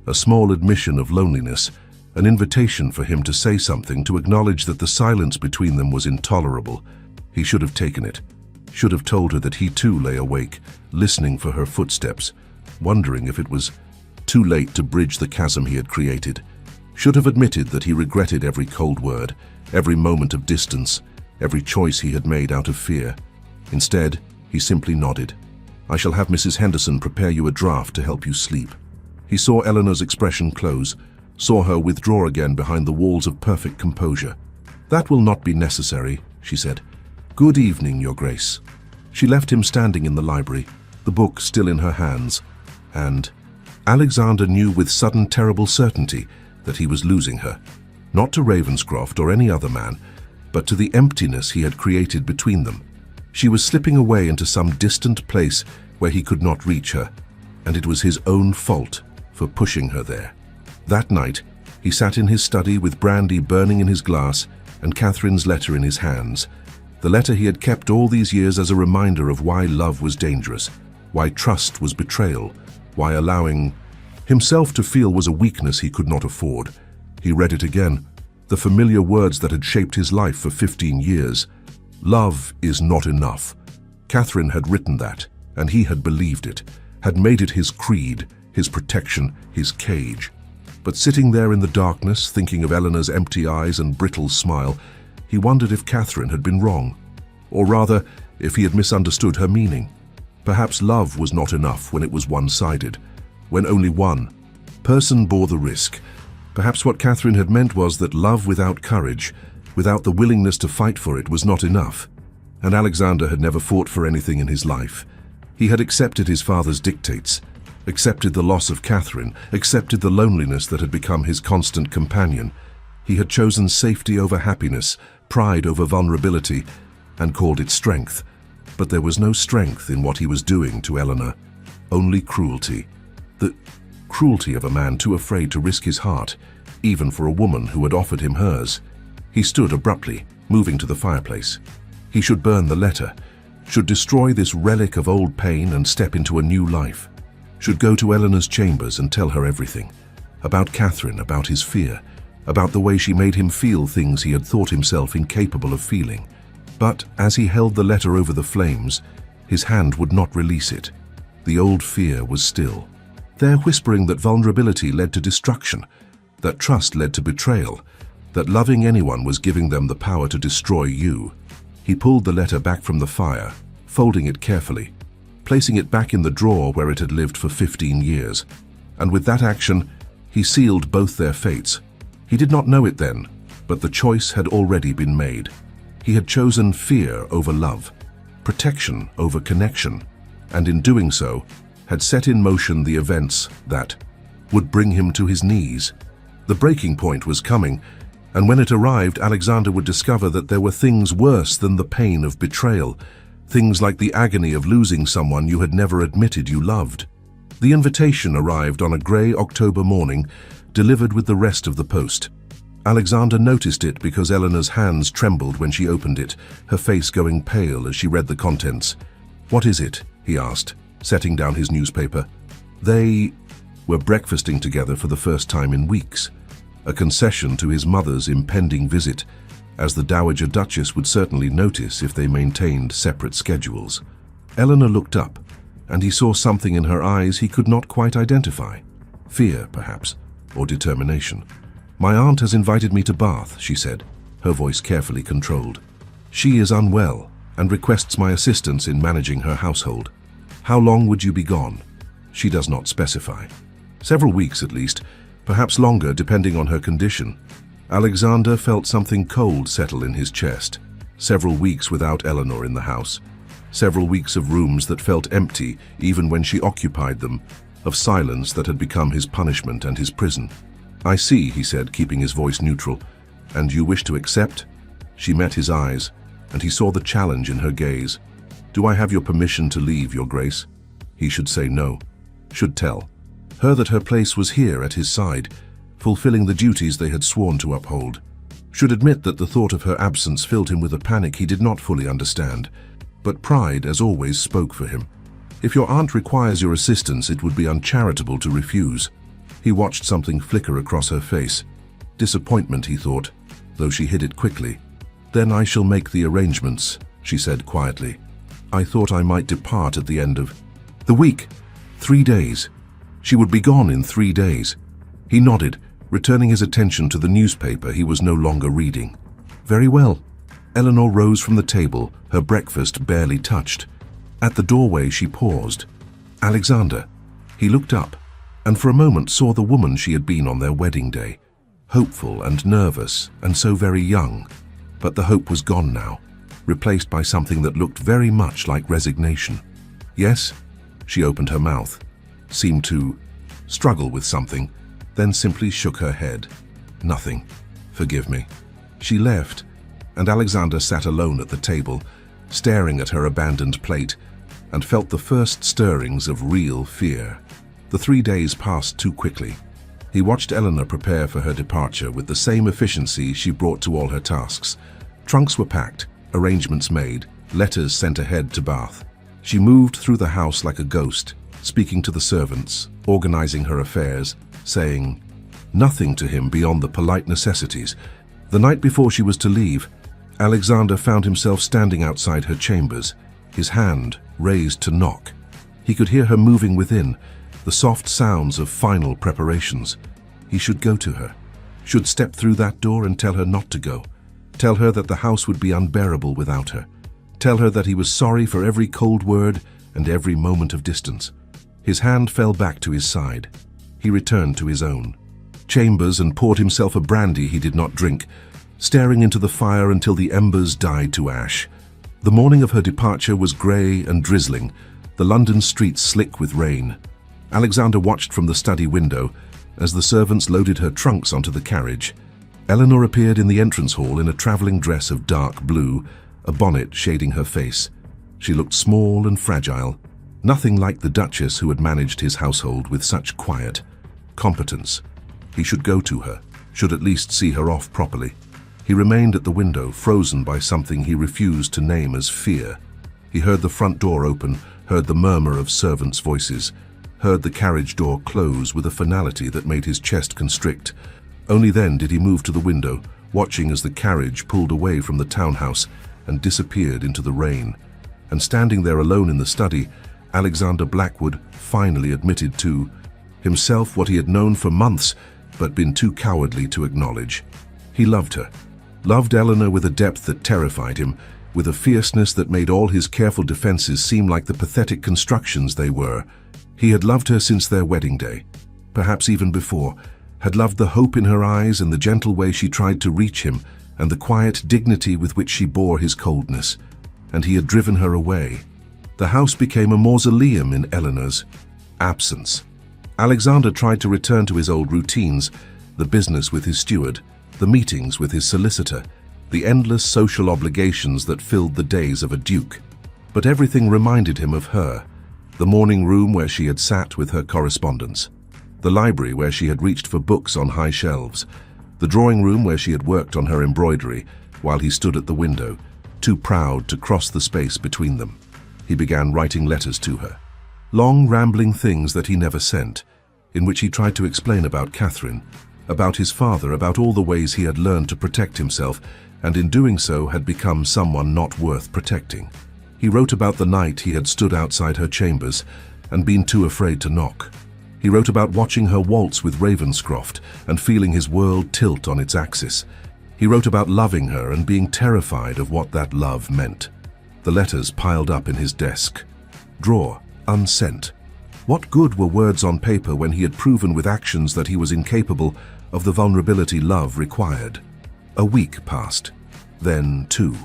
a small admission of loneliness, an invitation for him to say something, to acknowledge that the silence between them was intolerable. He should have taken it, should have told her that he too lay awake, listening for her footsteps, wondering if it was too late to bridge the chasm he had created. Should have admitted that he regretted every cold word, every moment of distance, every choice he had made out of fear. Instead, he simply nodded. "I shall have Mrs. Henderson prepare you a draught to help you sleep." He saw Eleanor's expression close, saw her withdraw again behind the walls of perfect composure. "That will not be necessary," she said. "Good evening, Your Grace." She left him standing in the library, the book still in her hands, and Alexander knew with sudden terrible certainty that he was losing her. Not to Ravenscroft or any other man, but to the emptiness he had created between them. She was slipping away into some distant place where he could not reach her, and it was his own fault for pushing her there. That night, he sat in his study with brandy burning in his glass and Catherine's letter in his hands, the letter he had kept all these years as a reminder of why love was dangerous, why trust was betrayal, why allowing himself to feel was a weakness he could not afford. He read it again, the familiar words that had shaped his life for 15 years. Love is not enough. Catherine had written that, and he had believed it, had made it his creed, his protection, his cage. But sitting there in the darkness, thinking of Eleanor's empty eyes and brittle smile, he wondered if Catherine had been wrong, or rather, if he had misunderstood her meaning. Perhaps love was not enough when it was one-sided, when only one person bore the risk. Perhaps what Catherine had meant was that love without courage, without the willingness to fight for it, was not enough. And Alexander had never fought for anything in his life. He had accepted his father's dictates, accepted the loss of Catherine, accepted the loneliness that had become his constant companion. He had chosen safety over happiness, pride over vulnerability, and called it strength. But there was no strength in what he was doing to Eleanor, only cruelty. The cruelty of a man too afraid to risk his heart, even for a woman who had offered him hers. He stood abruptly, moving to the fireplace. He should burn the letter, should destroy this relic of old pain and step into a new life, should go to Eleanor's chambers and tell her everything, about Catherine, about his fear, about the way she made him feel things he had thought himself incapable of feeling. But as he held the letter over the flames, his hand would not release it. The old fear was still there, whispering that vulnerability led to destruction, that trust led to betrayal, that loving anyone was giving them the power to destroy you. He pulled the letter back from the fire, folding it carefully, placing it back in the drawer where it had lived for 15 years. And with that action, he sealed both their fates. He did not know it then, but the choice had already been made. He had chosen fear over love, protection over connection, and in doing so, had set in motion the events that would bring him to his knees. The breaking point was coming, and when it arrived, Alexander would discover that there were things worse than the pain of betrayal, things like the agony of losing someone you had never admitted you loved. The invitation arrived on a grey October morning, delivered with the rest of the post. Alexander noticed it because Eleanor's hands trembled when she opened it, her face going pale as she read the contents. "What is it?" he asked, setting down his newspaper. They were breakfasting together for the first time in weeks, a concession to his mother's impending visit, as the Dowager Duchess would certainly notice if they maintained separate schedules. Eleanor looked up, and he saw something in her eyes he could not quite identify. Fear, perhaps, or determination. "My aunt has invited me to Bath," she said, her voice carefully controlled. "She is unwell and requests my assistance in managing her household. How long would you be gone?" She does not specify. Several weeks at least, perhaps longer depending on her condition. Alexander felt something cold settle in his chest. Several weeks without Eleanor in the house. Several weeks of rooms that felt empty even when she occupied them, of silence that had become his punishment and his prison. "I see," he said, keeping his voice neutral. "And you wish to accept?" She met his eyes, and he saw the challenge in her gaze. "Do I have your permission to leave, Your Grace?" He should say no. Should tell her that her place was here at his side, fulfilling the duties they had sworn to uphold. Should admit that the thought of her absence filled him with a panic he did not fully understand. But pride, as always, spoke for him. "If your aunt requires your assistance, it would be uncharitable to refuse." He watched something flicker across her face. Disappointment, he thought, though she hid it quickly. "Then I shall make the arrangements," she said quietly. "I thought I might depart at the end of the week. 3 days. She would be gone in 3 days. He nodded, returning his attention to the newspaper he was no longer reading. "Very well." Eleanor rose from the table, her breakfast barely touched. At the doorway she paused. "Alexander." He looked up, and for a moment saw the woman she had been on their wedding day. Hopeful and nervous, and so very young. But the hope was gone now, replaced by something that looked very much like resignation. "Yes?" She opened her mouth, seemed to struggle with something, then simply shook her head. "Nothing. Forgive me." She left, and Alexander sat alone at the table, staring at her abandoned plate, and felt the first stirrings of real fear. The 3 days passed too quickly. He watched Eleanor prepare for her departure with the same efficiency she brought to all her tasks. Trunks were packed, arrangements made, letters sent ahead to Bath. She moved through the house like a ghost, speaking to the servants, organizing her affairs, saying nothing to him beyond the polite necessities. The night before she was to leave, Alexander found himself standing outside her chambers, his hand raised to knock. He could hear her moving within, the soft sounds of final preparations. He should go to her, should step through that door and tell her not to go. Tell her that the house would be unbearable without her. Tell her that he was sorry for every cold word and every moment of distance. His hand fell back to his side. He returned to his own chambers and poured himself a brandy he did not drink, staring into the fire until the embers died to ash. The morning of her departure was grey and drizzling, the London streets slick with rain. Alexander watched from the study window as the servants loaded her trunks onto the carriage. Eleanor appeared in the entrance hall in a travelling dress of dark blue, a bonnet shading her face. She looked small and fragile, nothing like the Duchess who had managed his household with such quiet competence. He should go to her, should at least see her off properly. He remained at the window, frozen by something he refused to name as fear. He heard the front door open, heard the murmur of servants' voices, heard the carriage door close with a finality that made his chest constrict. Only then did he move to the window, watching as the carriage pulled away from the townhouse and disappeared into the rain. And standing there alone in the study, Alexander Blackwood finally admitted to himself what he had known for months but been too cowardly to acknowledge. He loved her, loved Eleanor with a depth that terrified him, with a fierceness that made all his careful defenses seem like the pathetic constructions they were. He had loved her since their wedding day, perhaps even before, had loved the hope in her eyes and the gentle way she tried to reach him and the quiet dignity with which she bore his coldness. And he had driven her away. The house became a mausoleum in Eleanor's absence. Alexander tried to return to his old routines, the business with his steward, the meetings with his solicitor, the endless social obligations that filled the days of a duke. But everything reminded him of her, the morning room where she had sat with her correspondence, the library where she had reached for books on high shelves, the drawing room where she had worked on her embroidery while he stood at the window, too proud to cross the space between them. He began writing letters to her, long rambling things that he never sent, in which he tried to explain about Catherine, about his father, about all the ways he had learned to protect himself, and in doing so had become someone not worth protecting. He wrote about the night he had stood outside her chambers and been too afraid to knock. He wrote about watching her waltz with Ravenscroft and feeling his world tilt on its axis. He wrote about loving her and being terrified of what that love meant. The letters piled up in his desk. Drawer, unsent. What good were words on paper when he had proven with actions that he was incapable of the vulnerability love required? A week passed. Then 2.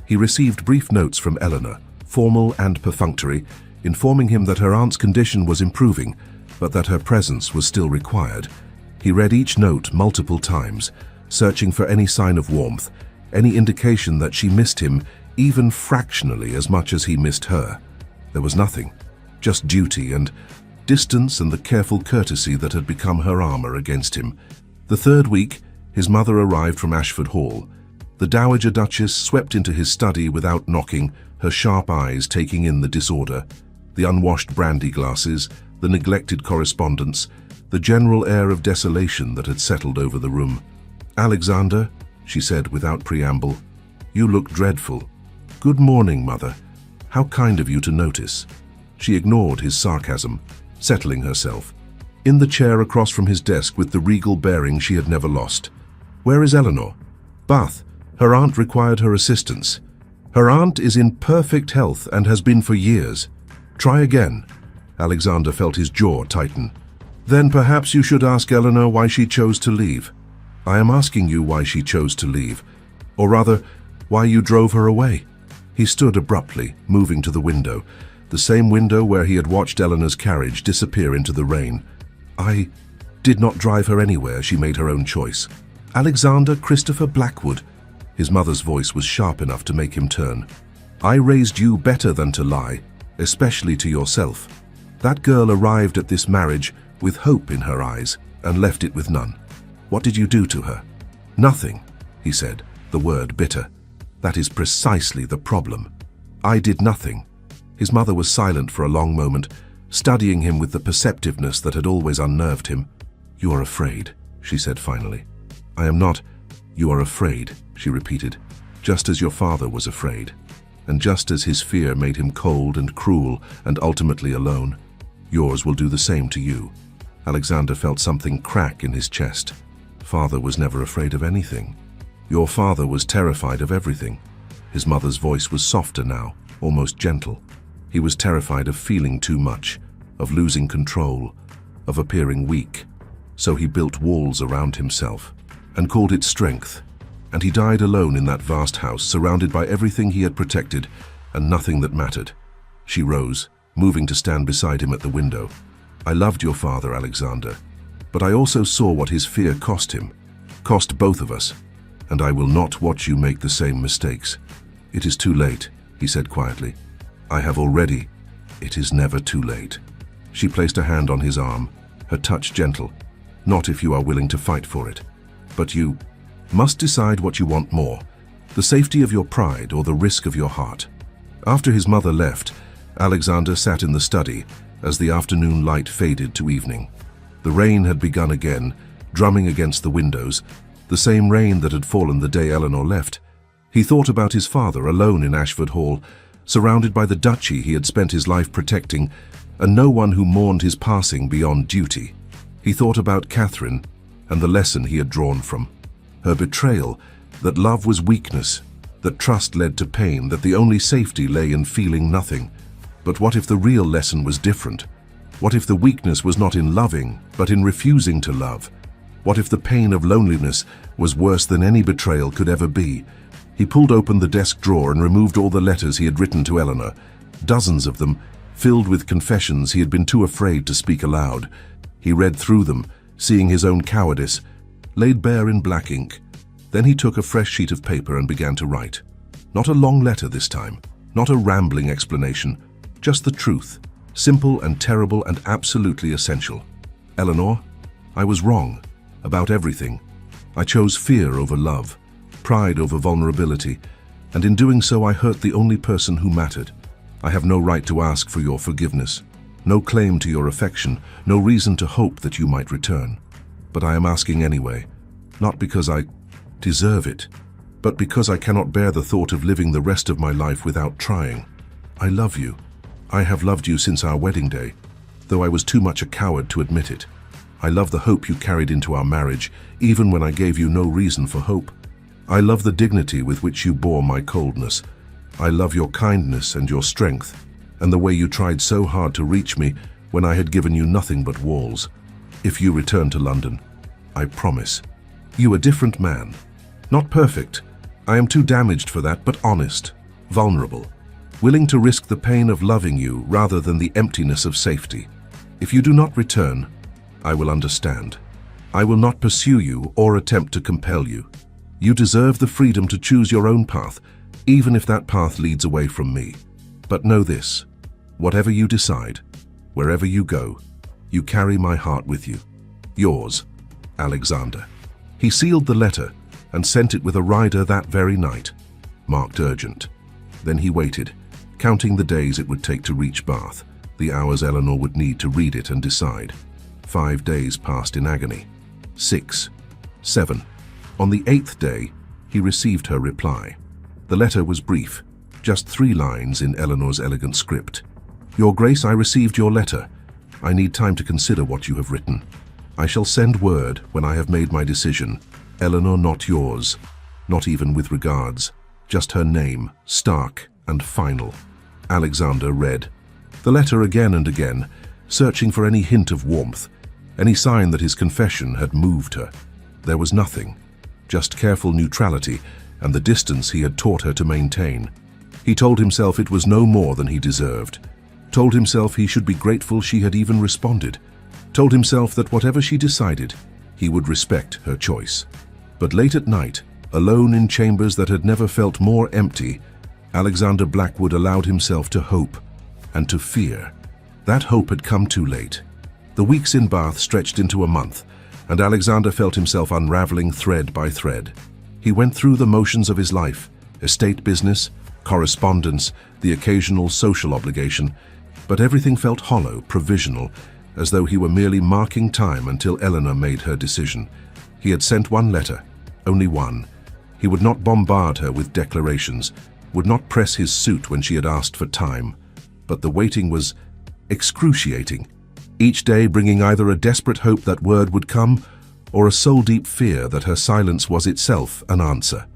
He received brief notes from Eleanor, formal and perfunctory, informing him that her aunt's condition was improving, but that her presence was still required. He read each note multiple times, searching for any sign of warmth, any indication that she missed him even fractionally as much as he missed her. There was nothing, just duty and distance and the careful courtesy that had become her armor against him. The 3rd week, his mother arrived from Ashford Hall. The Dowager Duchess swept into his study without knocking, her sharp eyes taking in the disorder, the unwashed brandy glasses, the neglected correspondence, the general air of desolation that had settled over the room. "Alexander," she said without preamble, "you look dreadful." "Good morning, Mother. How kind of you to notice." She ignored his sarcasm, settling herself in the chair across from his desk with the regal bearing she had never lost. "Where is Eleanor?" "Bath. Her aunt required her assistance." "Her aunt is in perfect health and has been for years." "Try again." Alexander felt his jaw tighten. "Then perhaps you should ask Eleanor why she chose to leave." "I am asking you why she chose to leave. Or rather, why you drove her away." He stood abruptly, moving to the window, the same window where he had watched Eleanor's carriage disappear into the rain. "I did not drive her anywhere. She made her own choice." "Alexander Christopher Blackwood." His mother's voice was sharp enough to make him turn. "I raised you better than to lie, especially to yourself. That girl arrived at this marriage with hope in her eyes and left it with none. What did you do to her?" "Nothing," he said, the word bitter. "That is precisely the problem. I did nothing." His mother was silent for a long moment, studying him with the perceptiveness that had always unnerved him. "You are afraid," she said finally. "I am not. You are afraid," she repeated, "just as your father was afraid, and just as his fear made him cold and cruel and ultimately alone. Yours will do the same to you." Alexander felt something crack in his chest. Father was never afraid of anything. Your father was terrified of everything. His mother's voice was softer now, almost gentle. He was terrified of feeling too much, of losing control, of appearing weak. So he built walls around himself and called it strength. And he died alone in that vast house, surrounded by everything he had protected and nothing that mattered. She rose, moving to stand beside him at the window. "I loved your father, Alexander, but I also saw what his fear cost him, cost both of us, and I will not watch you make the same mistakes." "It is too late," he said quietly. "I have already." "It is never too late." She placed a hand on his arm, her touch gentle. "Not if you are willing to fight for it. But you must decide what you want more, the safety of your pride or the risk of your heart." After his mother left, Alexander sat in the study as the afternoon light faded to evening. The rain had begun again, drumming against the windows, the same rain that had fallen the day Eleanor left. He thought about his father alone in Ashford Hall, surrounded by the duchy he had spent his life protecting, and no one who mourned his passing beyond duty. He thought about Catherine and the lesson he had drawn from her betrayal, that love was weakness, that trust led to pain, that the only safety lay in feeling nothing. But what if the real lesson was different? What if the weakness was not in loving, but in refusing to love? What if the pain of loneliness was worse than any betrayal could ever be? He pulled open the desk drawer and removed all the letters he had written to Eleanor, dozens of them, filled with confessions he had been too afraid to speak aloud. He read through them, seeing his own cowardice, laid bare in black ink. Then he took a fresh sheet of paper and began to write. Not a long letter this time, not a rambling explanation, just the truth, simple and terrible and absolutely essential. Eleanor, I was wrong about everything. I chose fear over love, pride over vulnerability, and in doing so I hurt the only person who mattered. I have no right to ask for your forgiveness, no claim to your affection, no reason to hope that you might return. But I am asking anyway, not because I deserve it, but because I cannot bear the thought of living the rest of my life without trying. I love you. I have loved you since our wedding day, though I was too much a coward to admit it. I love the hope you carried into our marriage, even when I gave you no reason for hope. I love the dignity with which you bore my coldness. I love your kindness and your strength, and the way you tried so hard to reach me when I had given you nothing but walls. If you return to London, I promise, you a different man. Not perfect. I am too damaged for that, but honest, vulnerable, willing to risk the pain of loving you rather than the emptiness of safety. If you do not return, I will understand. I will not pursue you or attempt to compel you. You deserve the freedom to choose your own path, even if that path leads away from me. But know this, whatever you decide, wherever you go, you carry my heart with you. Yours, Alexander. He sealed the letter and sent it with a rider that very night, marked urgent. Then he waited, counting the days it would take to reach Bath, the hours Eleanor would need to read it and decide. 5 days passed in agony. 6, 7. On the 8th day, he received her reply. The letter was brief, just 3 lines in Eleanor's elegant script. Your Grace, I received your letter. I need time to consider what you have written. I shall send word when I have made my decision. Eleanor, not yours, not even with regards, just her name, stark and final. Alexander read the letter again and again, searching for any hint of warmth, any sign that his confession had moved her. There was nothing, just careful neutrality and the distance he had taught her to maintain. He told himself it was no more than he deserved, told himself he should be grateful she had even responded, told himself that whatever she decided, he would respect her choice. But late at night, alone in chambers that had never felt more empty, Alexander Blackwood allowed himself to hope and to fear. That hope had come too late. The weeks in Bath stretched into a month, and Alexander felt himself unraveling thread by thread. He went through the motions of his life, estate business, correspondence, the occasional social obligation, but everything felt hollow, provisional, as though he were merely marking time until Eleanor made her decision. He had sent one letter, only one. He would not bombard her with declarations, would not press his suit when she had asked for time. But the waiting was excruciating, each day bringing either a desperate hope that word would come or a soul-deep fear that her silence was itself an answer.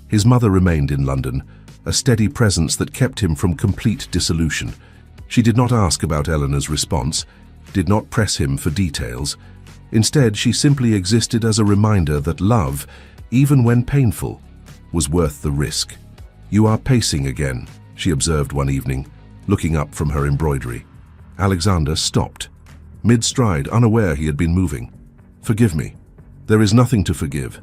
His mother remained in London, a steady presence that kept him from complete dissolution. She did not ask about Eleanor's response, did not press him for details. Instead, she simply existed as a reminder that love, even when painful, was worth the risk. You are pacing again, she observed one evening, looking up from her embroidery. Alexander stopped, mid-stride, unaware he had been moving. Forgive me. There is nothing to forgive,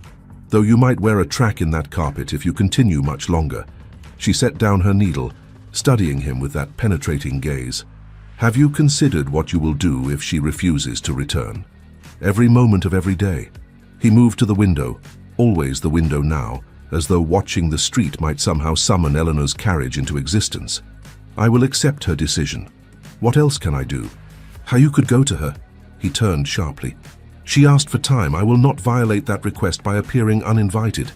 though you might wear a track in that carpet if you continue much longer. She set down her needle, studying him with that penetrating gaze. Have you considered what you will do if she refuses to return? Every moment of every day. He moved to the window, always the window now, as though watching the street might somehow summon Eleanor's carriage into existence. I will accept her decision. What else can I do? How you could go to her? He turned sharply. She asked for time. I will not violate that request by appearing uninvited,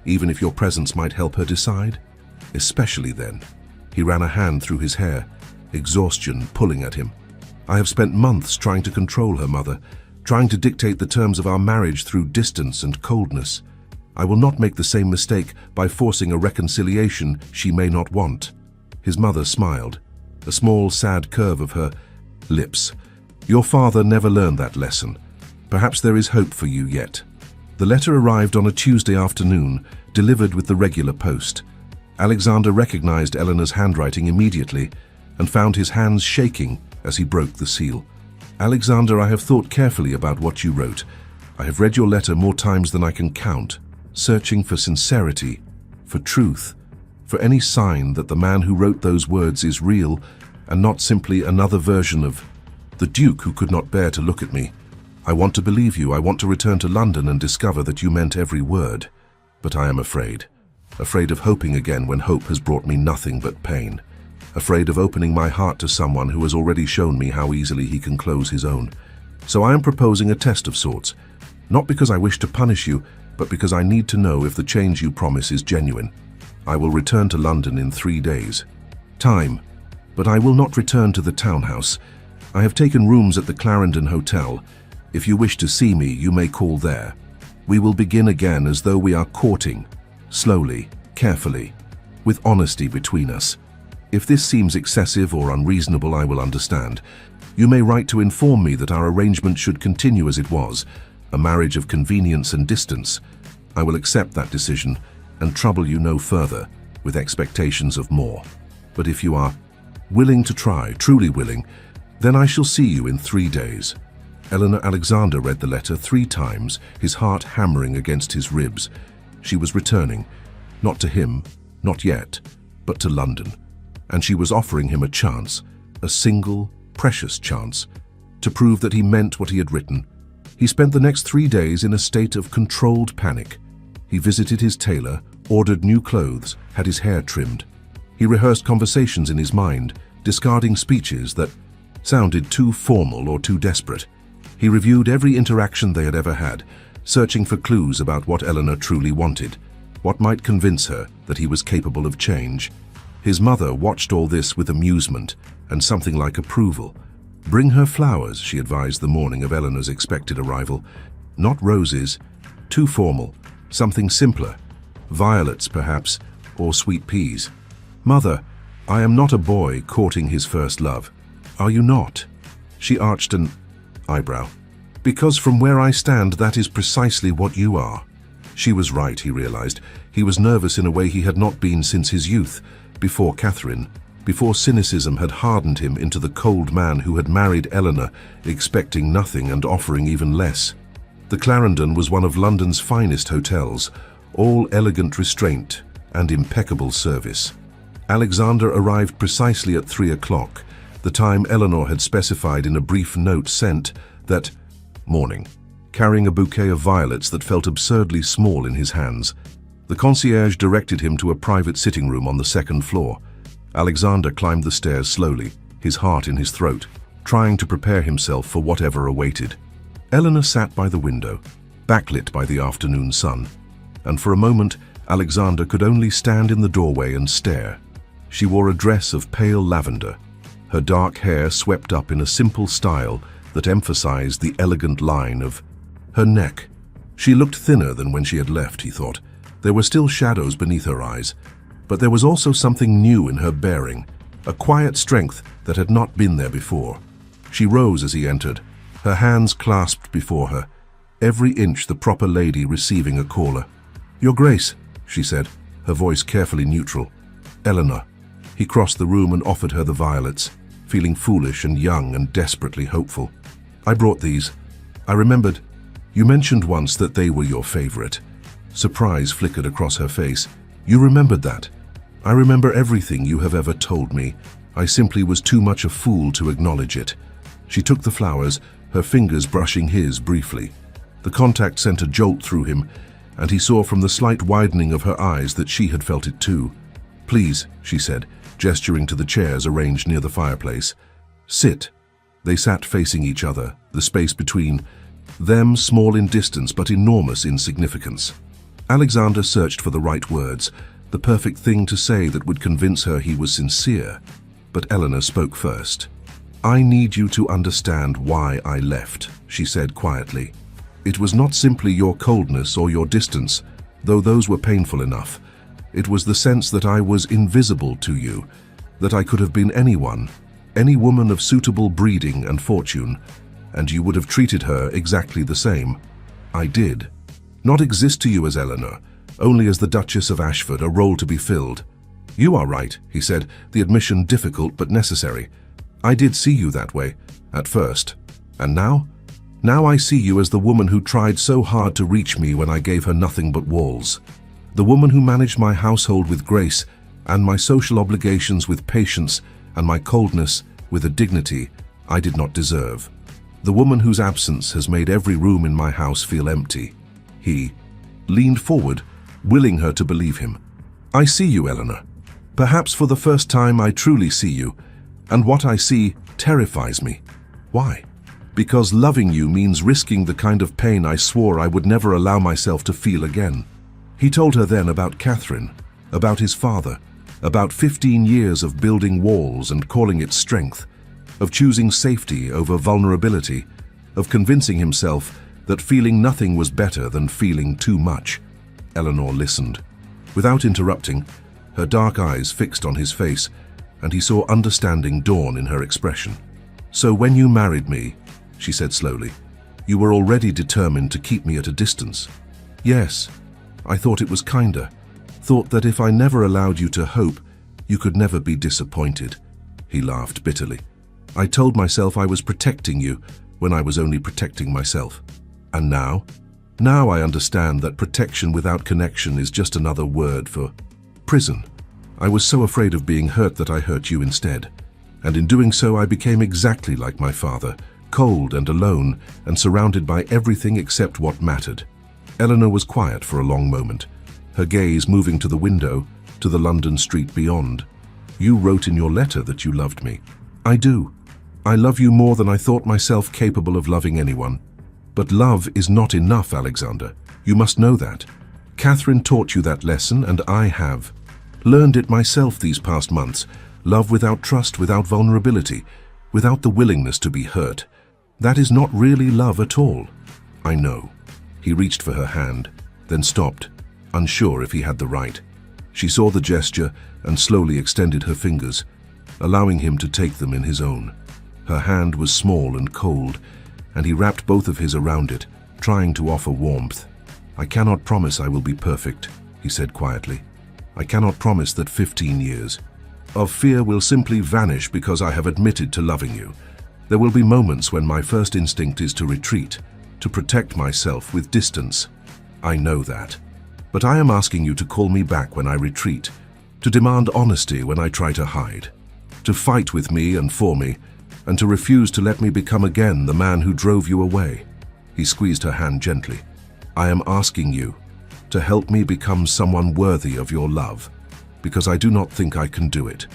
even if your presence might help her decide. Especially then. He ran a hand through his hair, exhaustion pulling at him. I have spent months trying to control her, mother, trying to dictate the terms of our marriage through distance and coldness. I will not make the same mistake by forcing a reconciliation she may not want. His mother smiled, a small, sad curve of her lips. Your father never learned that lesson. Perhaps there is hope for you yet. The letter arrived on a Tuesday afternoon, delivered with the regular post. Alexander recognized Eleanor's handwriting immediately and found his hands shaking as he broke the seal. Alexander, I have thought carefully about what you wrote. I have read your letter more times than I can count, searching for sincerity, for truth, for any sign that the man who wrote those words is real and not simply another version of the Duke who could not bear to look at me. I want to believe you. I want to return to London and discover that you meant every word. But I am afraid of hoping again when hope has brought me nothing but pain. Afraid of opening my heart to someone who has already shown me how easily he can close his own. So I am proposing a test of sorts, not because I wish to punish you, but because I need to know if the change you promise is genuine. I will return to London in 3 days. Time, but I will not return to the townhouse. I have taken rooms at the Clarendon Hotel. If you wish to see me, you may call there. We will begin again as though we are courting, slowly, carefully, with honesty between us. If this seems excessive or unreasonable, I will understand. You may write to inform me that our arrangement should continue as it was, a marriage of convenience and distance. I will accept that decision and trouble you no further with expectations of more. But if you are willing to try, truly willing, then I shall see you in 3 days. Eleanor. Alexander read the letter 3 times, his heart hammering against his ribs. She was returning, not to him, not yet, but to London. And she was offering him a chance, a single, precious chance, to prove that he meant what he had written. He spent the next 3 days in a state of controlled panic. He visited his tailor, ordered new clothes, had his hair trimmed. He rehearsed conversations in his mind, discarding speeches that sounded too formal or too desperate. He reviewed every interaction they had ever had, searching for clues about what Eleanor truly wanted, what might convince her that he was capable of change. His mother watched all this with amusement and something like approval. Bring her flowers, she advised the morning of Eleanor's expected arrival. Not roses, too formal, something simpler. Violets, perhaps, or sweet peas. Mother, I am not a boy courting his first love. Are you not? She arched an eyebrow. Because from where I stand, that is precisely what you are. She was right, he realized. He was nervous in a way he had not been since his youth, before Catherine, before cynicism had hardened him into the cold man who had married Eleanor, expecting nothing and offering even less. The Clarendon was one of London's finest hotels, all elegant restraint and impeccable service. Alexander arrived precisely at 3 o'clock, the time Eleanor had specified in a brief note sent that morning, carrying a bouquet of violets that felt absurdly small in his hands. The concierge directed him to a private sitting room on the 2nd floor. Alexander climbed the stairs slowly, his heart in his throat, trying to prepare himself for whatever awaited. Eleanor sat by the window, backlit by the afternoon sun, and for a moment Alexander could only stand in the doorway and stare. She wore a dress of pale lavender, her dark hair swept up in a simple style that emphasized the elegant line of her neck. She looked thinner than when she had left, he thought. There were still shadows beneath her eyes, but there was also something new in her bearing, a quiet strength that had not been there before. She rose as he entered, her hands clasped before her, every inch the proper lady receiving a caller. "Your Grace," she said, her voice carefully neutral. "Eleanor." He crossed the room and offered her the violets, feeling foolish and young and desperately hopeful. "I brought these. I remembered. You mentioned once that they were your favorite." Surprise flickered across her face. "You remembered that?" "I remember everything you have ever told me. I simply was too much a fool to acknowledge it." She took the flowers, her fingers brushing his briefly. The contact sent a jolt through him, and he saw from the slight widening of her eyes that she had felt it too. "Please," she said, gesturing to the chairs arranged near the fireplace. "Sit." They sat facing each other, the space between them small in distance but enormous in significance. Alexander searched for the right words, the perfect thing to say that would convince her he was sincere. But Eleanor spoke first. "I need you to understand why I left," she said quietly. "It was not simply your coldness or your distance, though those were painful enough. It was the sense that I was invisible to you, that I could have been anyone, any woman of suitable breeding and fortune, and you would have treated her exactly the same. I did. Not exist to you as Eleanor, only as the Duchess of Ashford, a role to be filled." "You are right," he said, the admission difficult but necessary. "I did see you that way, at first. And now? Now I see you as the woman who tried so hard to reach me when I gave her nothing but walls. The woman who managed my household with grace and my social obligations with patience and my coldness with a dignity I did not deserve. The woman whose absence has made every room in my house feel empty. He leaned forward, willing her to believe him. I see you, Eleanor. Perhaps for the first time I truly see you, and what I see terrifies me. Why? Because loving you means risking the kind of pain I swore I would never allow myself to feel again. He told her then about Catherine, about his father, about 15 years of building walls and calling it strength, of choosing safety over vulnerability, of convincing himself that feeling nothing was better than feeling too much. Eleanor listened. Without interrupting, her dark eyes fixed on his face, and he saw understanding dawn in her expression. So when you married me, she said slowly, you were already determined to keep me at a distance. Yes, I thought it was kinder, thought that if I never allowed you to hope, you could never be disappointed. He laughed bitterly. I told myself I was protecting you when I was only protecting myself. And now? Now I understand that protection without connection is just another word for prison. I was so afraid of being hurt that I hurt you instead. And in doing so I became exactly like my father, cold and alone and surrounded by everything except what mattered. Eleanor was quiet for a long moment, her gaze moving to the window, to the London street beyond. You wrote in your letter that you loved me. I do. I love you more than I thought myself capable of loving anyone. But love is not enough, Alexander. You must know that. Catherine taught you that lesson, and I have. Learned it myself these past months. Love without trust, without vulnerability, without the willingness to be hurt. That is not really love at all. I know. He reached for her hand, then stopped, unsure if he had the right. She saw the gesture and slowly extended her fingers, allowing him to take them in his own. Her hand was small and cold, and he wrapped both of his around it, trying to offer warmth. I cannot promise I will be perfect, he said quietly. I cannot promise that 15 years of fear will simply vanish because I have admitted to loving you. There will be moments when my first instinct is to retreat, to protect myself with distance. I know that. But I am asking you to call me back when I retreat, to demand honesty when I try to hide, to fight with me and for me, and to refuse to let me become again the man who drove you away. He squeezed her hand gently. I am asking you to help me become someone worthy of your love, because I do not think I can do it.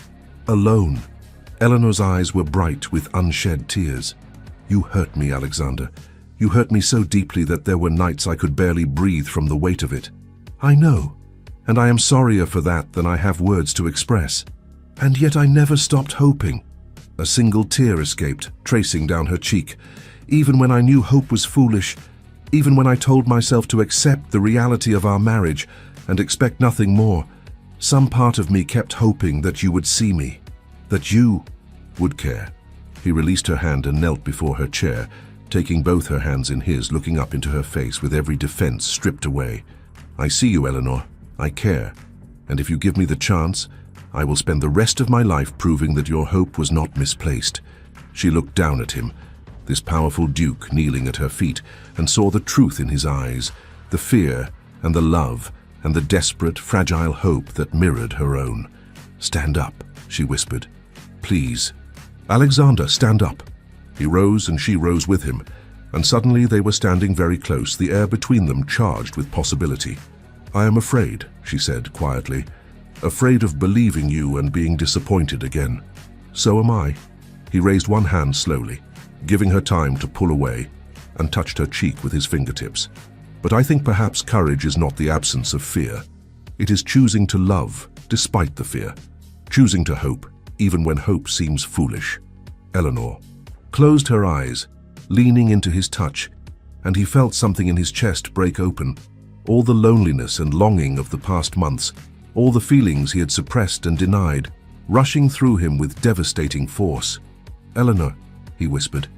Alone. Eleanor's eyes were bright with unshed tears. You hurt me, Alexander. You hurt me so deeply that there were nights I could barely breathe from the weight of it. I know, and I am sorrier for that than I have words to express. And yet I never stopped hoping. A single tear escaped, tracing down her cheek. Even when I knew hope was foolish, even when I told myself to accept the reality of our marriage and expect nothing more, some part of me kept hoping that you would see me, that you would care. He released her hand and knelt before her chair, taking both her hands in his, looking up into her face with every defense stripped away. I see you, Eleanor. I care. And if you give me the chance, I will spend the rest of my life proving that your hope was not misplaced. She looked down at him, this powerful duke kneeling at her feet, and saw the truth in his eyes, the fear and the love and the desperate, fragile hope that mirrored her own. Stand up, she whispered. Please. Alexander, stand up. He rose and she rose with him, and suddenly they were standing very close, the air between them charged with possibility. I am afraid, she said quietly, afraid of believing you and being disappointed again. So am I. He raised one hand slowly, giving her time to pull away, and touched her cheek with his fingertips. But I think perhaps courage is not the absence of fear. It is choosing to love despite the fear, choosing to hope even when hope seems foolish. Eleanor closed her eyes, leaning into his touch, and he felt something in his chest break open. All the loneliness and longing of the past months, all the feelings he had suppressed and denied, rushing through him with devastating force. Eleanor, he whispered,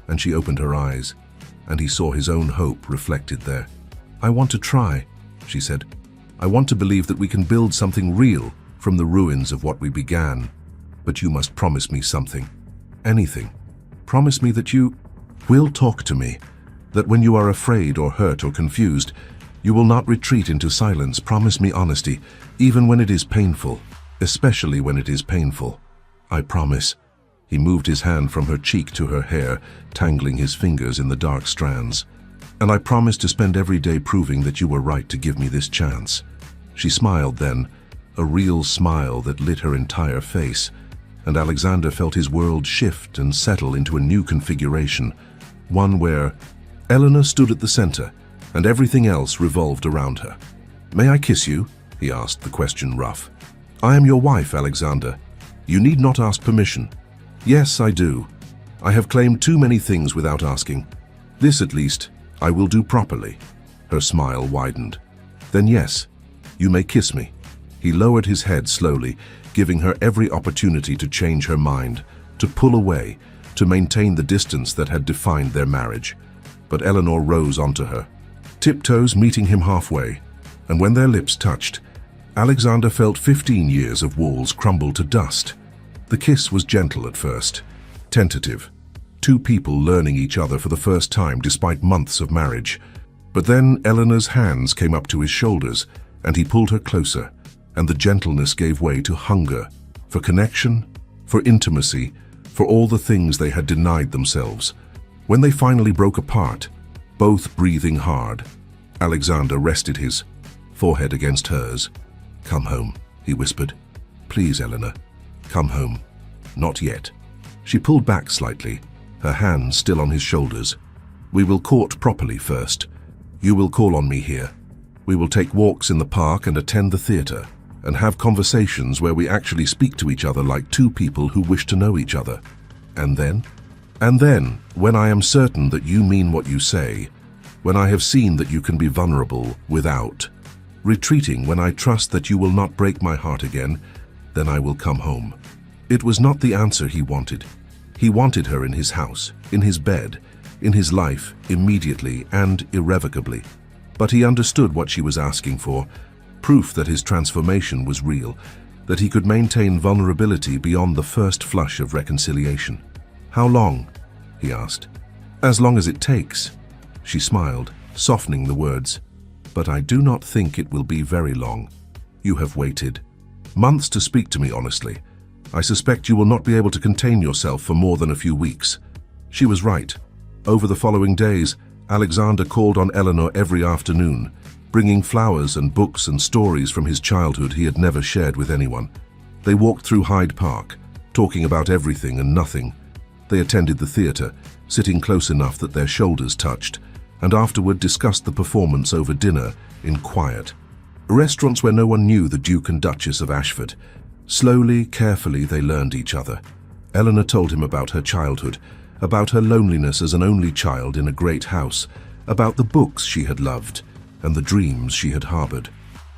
and she opened her eyes, and he saw his own hope reflected there. I want to try, she said. I want to believe that we can build something real from the ruins of what we began. But you must promise me something. Anything. Promise me that you... Will talk to me, that when you are afraid or hurt or confused, you will not retreat into silence. Promise me honesty, even when it is painful, especially when it is painful. I promise. He moved his hand from her cheek to her hair, tangling his fingers in the dark strands. And I promise to spend every day proving that you were right to give me this chance. She smiled then, a real smile that lit her entire face, and Alexander felt his world shift and settle into a new configuration, one where Eleanor stood at the center, and everything else revolved around her. "May I kiss you?" he asked, the question rough. "I am your wife, Alexander. You need not ask permission." "Yes, I do. I have claimed too many things without asking. This, at least, I will do properly." Her smile widened. "Then yes, you may kiss me." He lowered his head slowly, giving her every opportunity to change her mind, to pull away, to maintain the distance that had defined their marriage. But Eleanor rose onto her, tiptoes meeting him halfway, and when their lips touched, Alexander felt 15 years of walls crumble to dust. The kiss was gentle at first, tentative, two people learning each other for the first time despite months of marriage. But then Eleanor's hands came up to his shoulders, and he pulled her closer, and the gentleness gave way to hunger, for connection, for intimacy, for all the things they had denied themselves. When they finally broke apart, both breathing hard, Alexander rested his forehead against hers. "Come home," he whispered. "Please, Eleanor, come home." "Not yet." She pulled back slightly, her hands still on his shoulders. "We will court properly first. You will call on me here. We will take walks in the park and attend the theater, and have conversations where we actually speak to each other like two people who wish to know each other. And then? And then, when I am certain that you mean what you say, when I have seen that you can be vulnerable without retreating, when I trust that you will not break my heart again, then I will come home." It was not the answer he wanted. He wanted her in his house, in his bed, in his life, immediately and irrevocably. But he understood what she was asking for, proof that his transformation was real, that he could maintain vulnerability beyond the first flush of reconciliation. "How long?" he asked. "As long as it takes." She smiled, softening the words. "But I do not think it will be very long. You have waited months to speak to me honestly. I suspect you will not be able to contain yourself for more than a few weeks." She was right. Over the following days, Alexander called on Eleanor every afternoon, bringing flowers and books and stories from his childhood he had never shared with anyone. They walked through Hyde Park, talking about everything and nothing. They attended the theater, sitting close enough that their shoulders touched, and afterward discussed the performance over dinner in quiet. Restaurants where no one knew the Duke and Duchess of Ashford. Slowly, carefully, they learned each other. Eleanor told him about her childhood, about her loneliness as an only child in a great house, about the books she had loved, and the dreams she had harbored.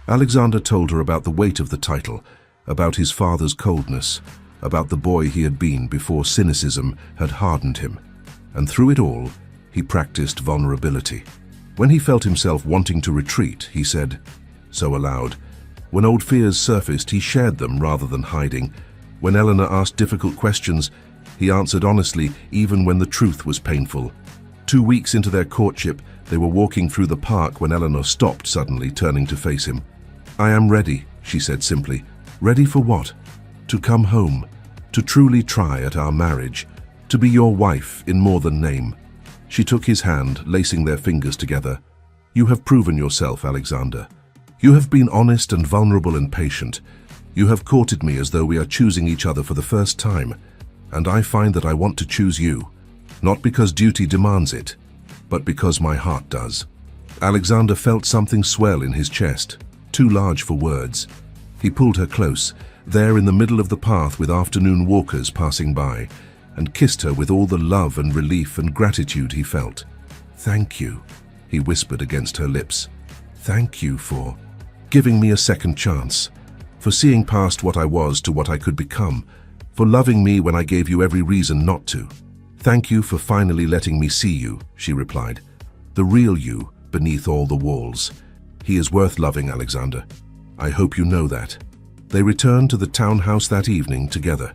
Alexander told her about the weight of the title, about his father's coldness, about the boy he had been before cynicism had hardened him. And through it all, he practiced vulnerability. When he felt himself wanting to retreat, he said, so aloud. When old fears surfaced, he shared them rather than hiding. When Eleanor asked difficult questions, he answered honestly, even when the truth was painful. 2 weeks into their courtship, they were walking through the park when Eleanor stopped suddenly, turning to face him. "I am ready," she said simply. "Ready for what?" "To come home, to truly try at our marriage, to be your wife in more than name." She took his hand, lacing their fingers together. "You have proven yourself, Alexander. You have been honest and vulnerable and patient. You have courted me as though we are choosing each other for the first time, and I find that I want to choose you, not because duty demands it, but because my heart does." Alexander felt something swell in his chest, too large for words. He pulled her close, there in the middle of the path with afternoon walkers passing by, and kissed her with all the love and relief and gratitude he felt. "Thank you," he whispered against her lips. "Thank you for giving me a second chance, for seeing past what I was to what I could become, for loving me when I gave you every reason not to. Thank you for finally letting me see you," she replied. "The real you beneath all the walls. He is worth loving, Alexander. I hope you know that." They returned to the townhouse that evening together.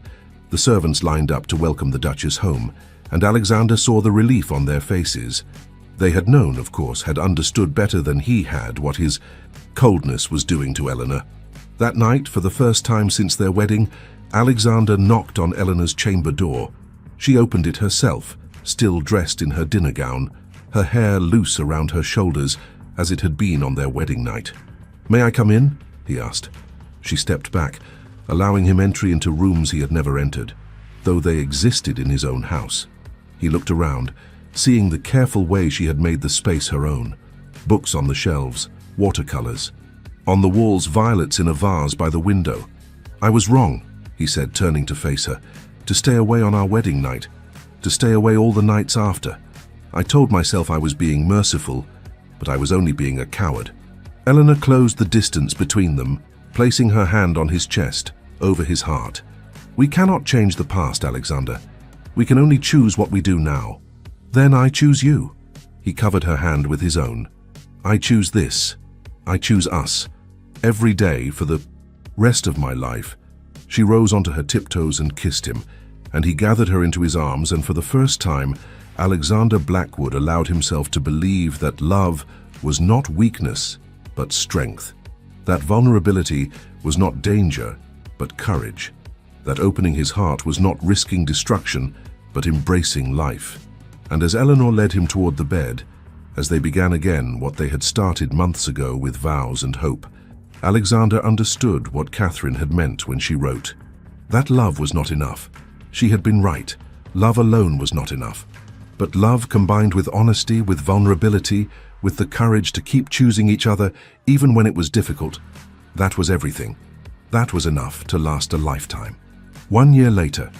The servants lined up to welcome the Duchess home, and Alexander saw the relief on their faces. They had known, of course, had understood better than he had what his coldness was doing to Eleanor. That night, for the first time since their wedding, Alexander knocked on Eleanor's chamber door. She opened it herself, still dressed in her dinner gown, her hair loose around her shoulders as it had been on their wedding night. "May I come in?" he asked. She stepped back, allowing him entry into rooms he had never entered, though they existed in his own house. He looked around, seeing the careful way she had made the space her own. Books on the shelves, watercolors. On the walls, violets in a vase by the window. "I was wrong," he said, turning to face her, "to stay away on our wedding night, to stay away all the nights after. I told myself I was being merciful, but I was only being a coward." Eleanor closed the distance between them, placing her hand on his chest, over his heart. "We cannot change the past, Alexander. We can only choose what we do now." "Then I choose you." He covered her hand with his own. "I choose this. I choose us. Every day for the rest of my life." She rose onto her tiptoes and kissed him, and he gathered her into his arms, and for the first time, Alexander Blackwood allowed himself to believe that love was not weakness, but strength. That vulnerability was not danger, but courage. That opening his heart was not risking destruction, but embracing life. And as Eleanor led him toward the bed, as they began again what they had started months ago with vows and hope, Alexander understood what Catherine had meant when she wrote, "That love was not enough." She had been right. Love alone was not enough. But love combined with honesty, with vulnerability, with the courage to keep choosing each other even when it was difficult, that was everything. That was enough to last a lifetime. 1 year later,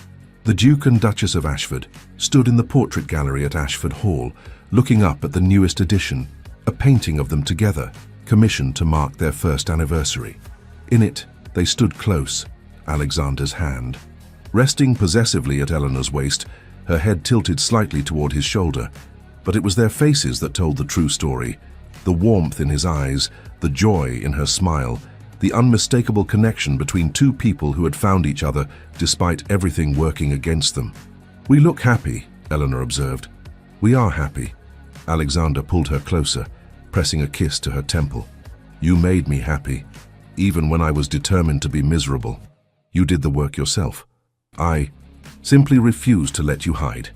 the Duke and Duchess of Ashford stood in the portrait gallery at Ashford Hall, looking up at the newest edition, a painting of them together, commissioned to mark their first anniversary. In it, they stood close, Alexander's hand, resting possessively at Eleanor's waist, her head tilted slightly toward his shoulder. But it was their faces that told the true story, the warmth in his eyes, the joy in her smile, the unmistakable connection between two people who had found each other despite everything working against them. "We look happy," Eleanor observed. "We are happy." Alexander pulled her closer, pressing a kiss to her temple. "You made me happy, even when I was determined to be miserable. You did the work yourself. I simply refused to let you hide."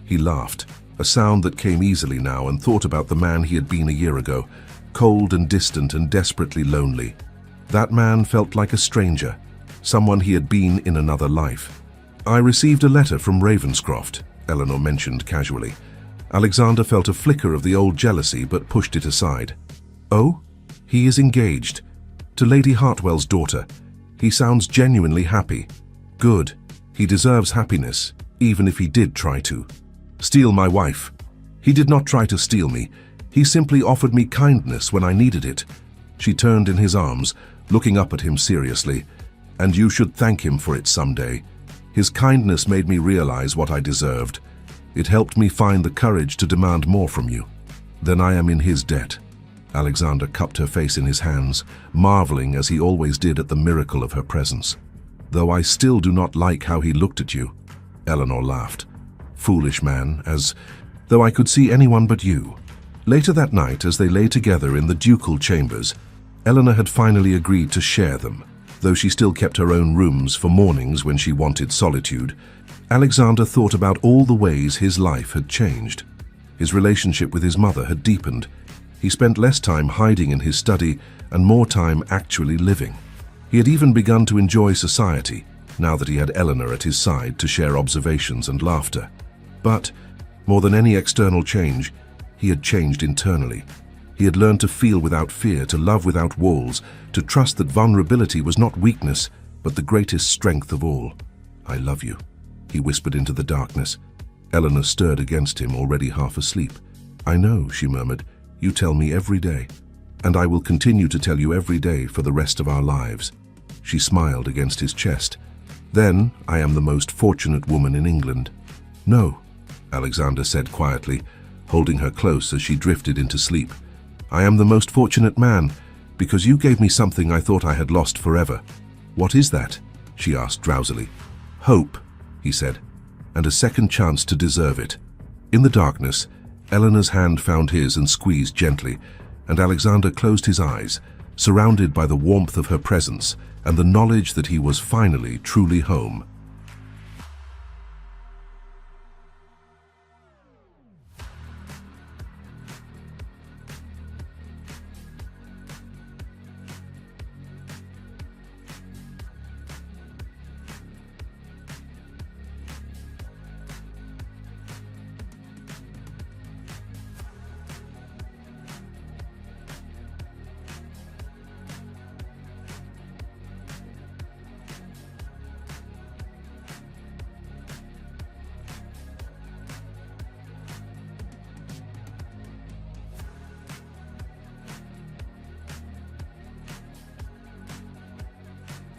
He laughed, a sound that came easily now, and thought about the man he had been a year ago, cold and distant and desperately lonely. That man felt like a stranger, someone he had been in another life. "I received a letter from Ravenscroft," Eleanor mentioned casually. Alexander felt a flicker of the old jealousy but pushed it aside. "Oh? He is engaged. To Lady Hartwell's daughter. He sounds genuinely happy. Good. He deserves happiness, even if he did try to. Steal my wife. He did not try to steal me. He simply offered me kindness when I needed it." She turned in his arms, looking up at him seriously. "And you should thank him for it someday. His kindness made me realize what I deserved. It helped me find the courage to demand more from you. Then I am in his debt." Alexander cupped her face in his hands, marveling as he always did at the miracle of her presence. "Though I still do not like how he looked at you." Eleanor laughed. "Foolish man, as though I could see anyone but you." Later that night, as they lay together in the ducal chambers, Eleanor had finally agreed to share them, though she still kept her own rooms for mornings when she wanted solitude. Alexander thought about all the ways his life had changed. His relationship with his mother had deepened. He spent less time hiding in his study and more time actually living. He had even begun to enjoy society, now that he had Eleanor at his side to share observations and laughter. But, more than any external change, he had changed internally. He had learned to feel without fear, to love without walls, to trust that vulnerability was not weakness, but the greatest strength of all. "I love you," he whispered into the darkness. Eleanor stirred against him, already half asleep. "I know," she murmured. "You tell me every day, and I will continue to tell you every day for the rest of our lives." She smiled against his chest. "Then I am the most fortunate woman in England." "No," Alexander said quietly, holding her close as she drifted into sleep. "I am the most fortunate man, because you gave me something I thought I had lost forever." "What is that?" she asked drowsily. "Hope," he said, "and a second chance to deserve it." In the darkness, Eleanor's hand found his and squeezed gently, and Alexander closed his eyes, surrounded by the warmth of her presence and the knowledge that he was finally truly home.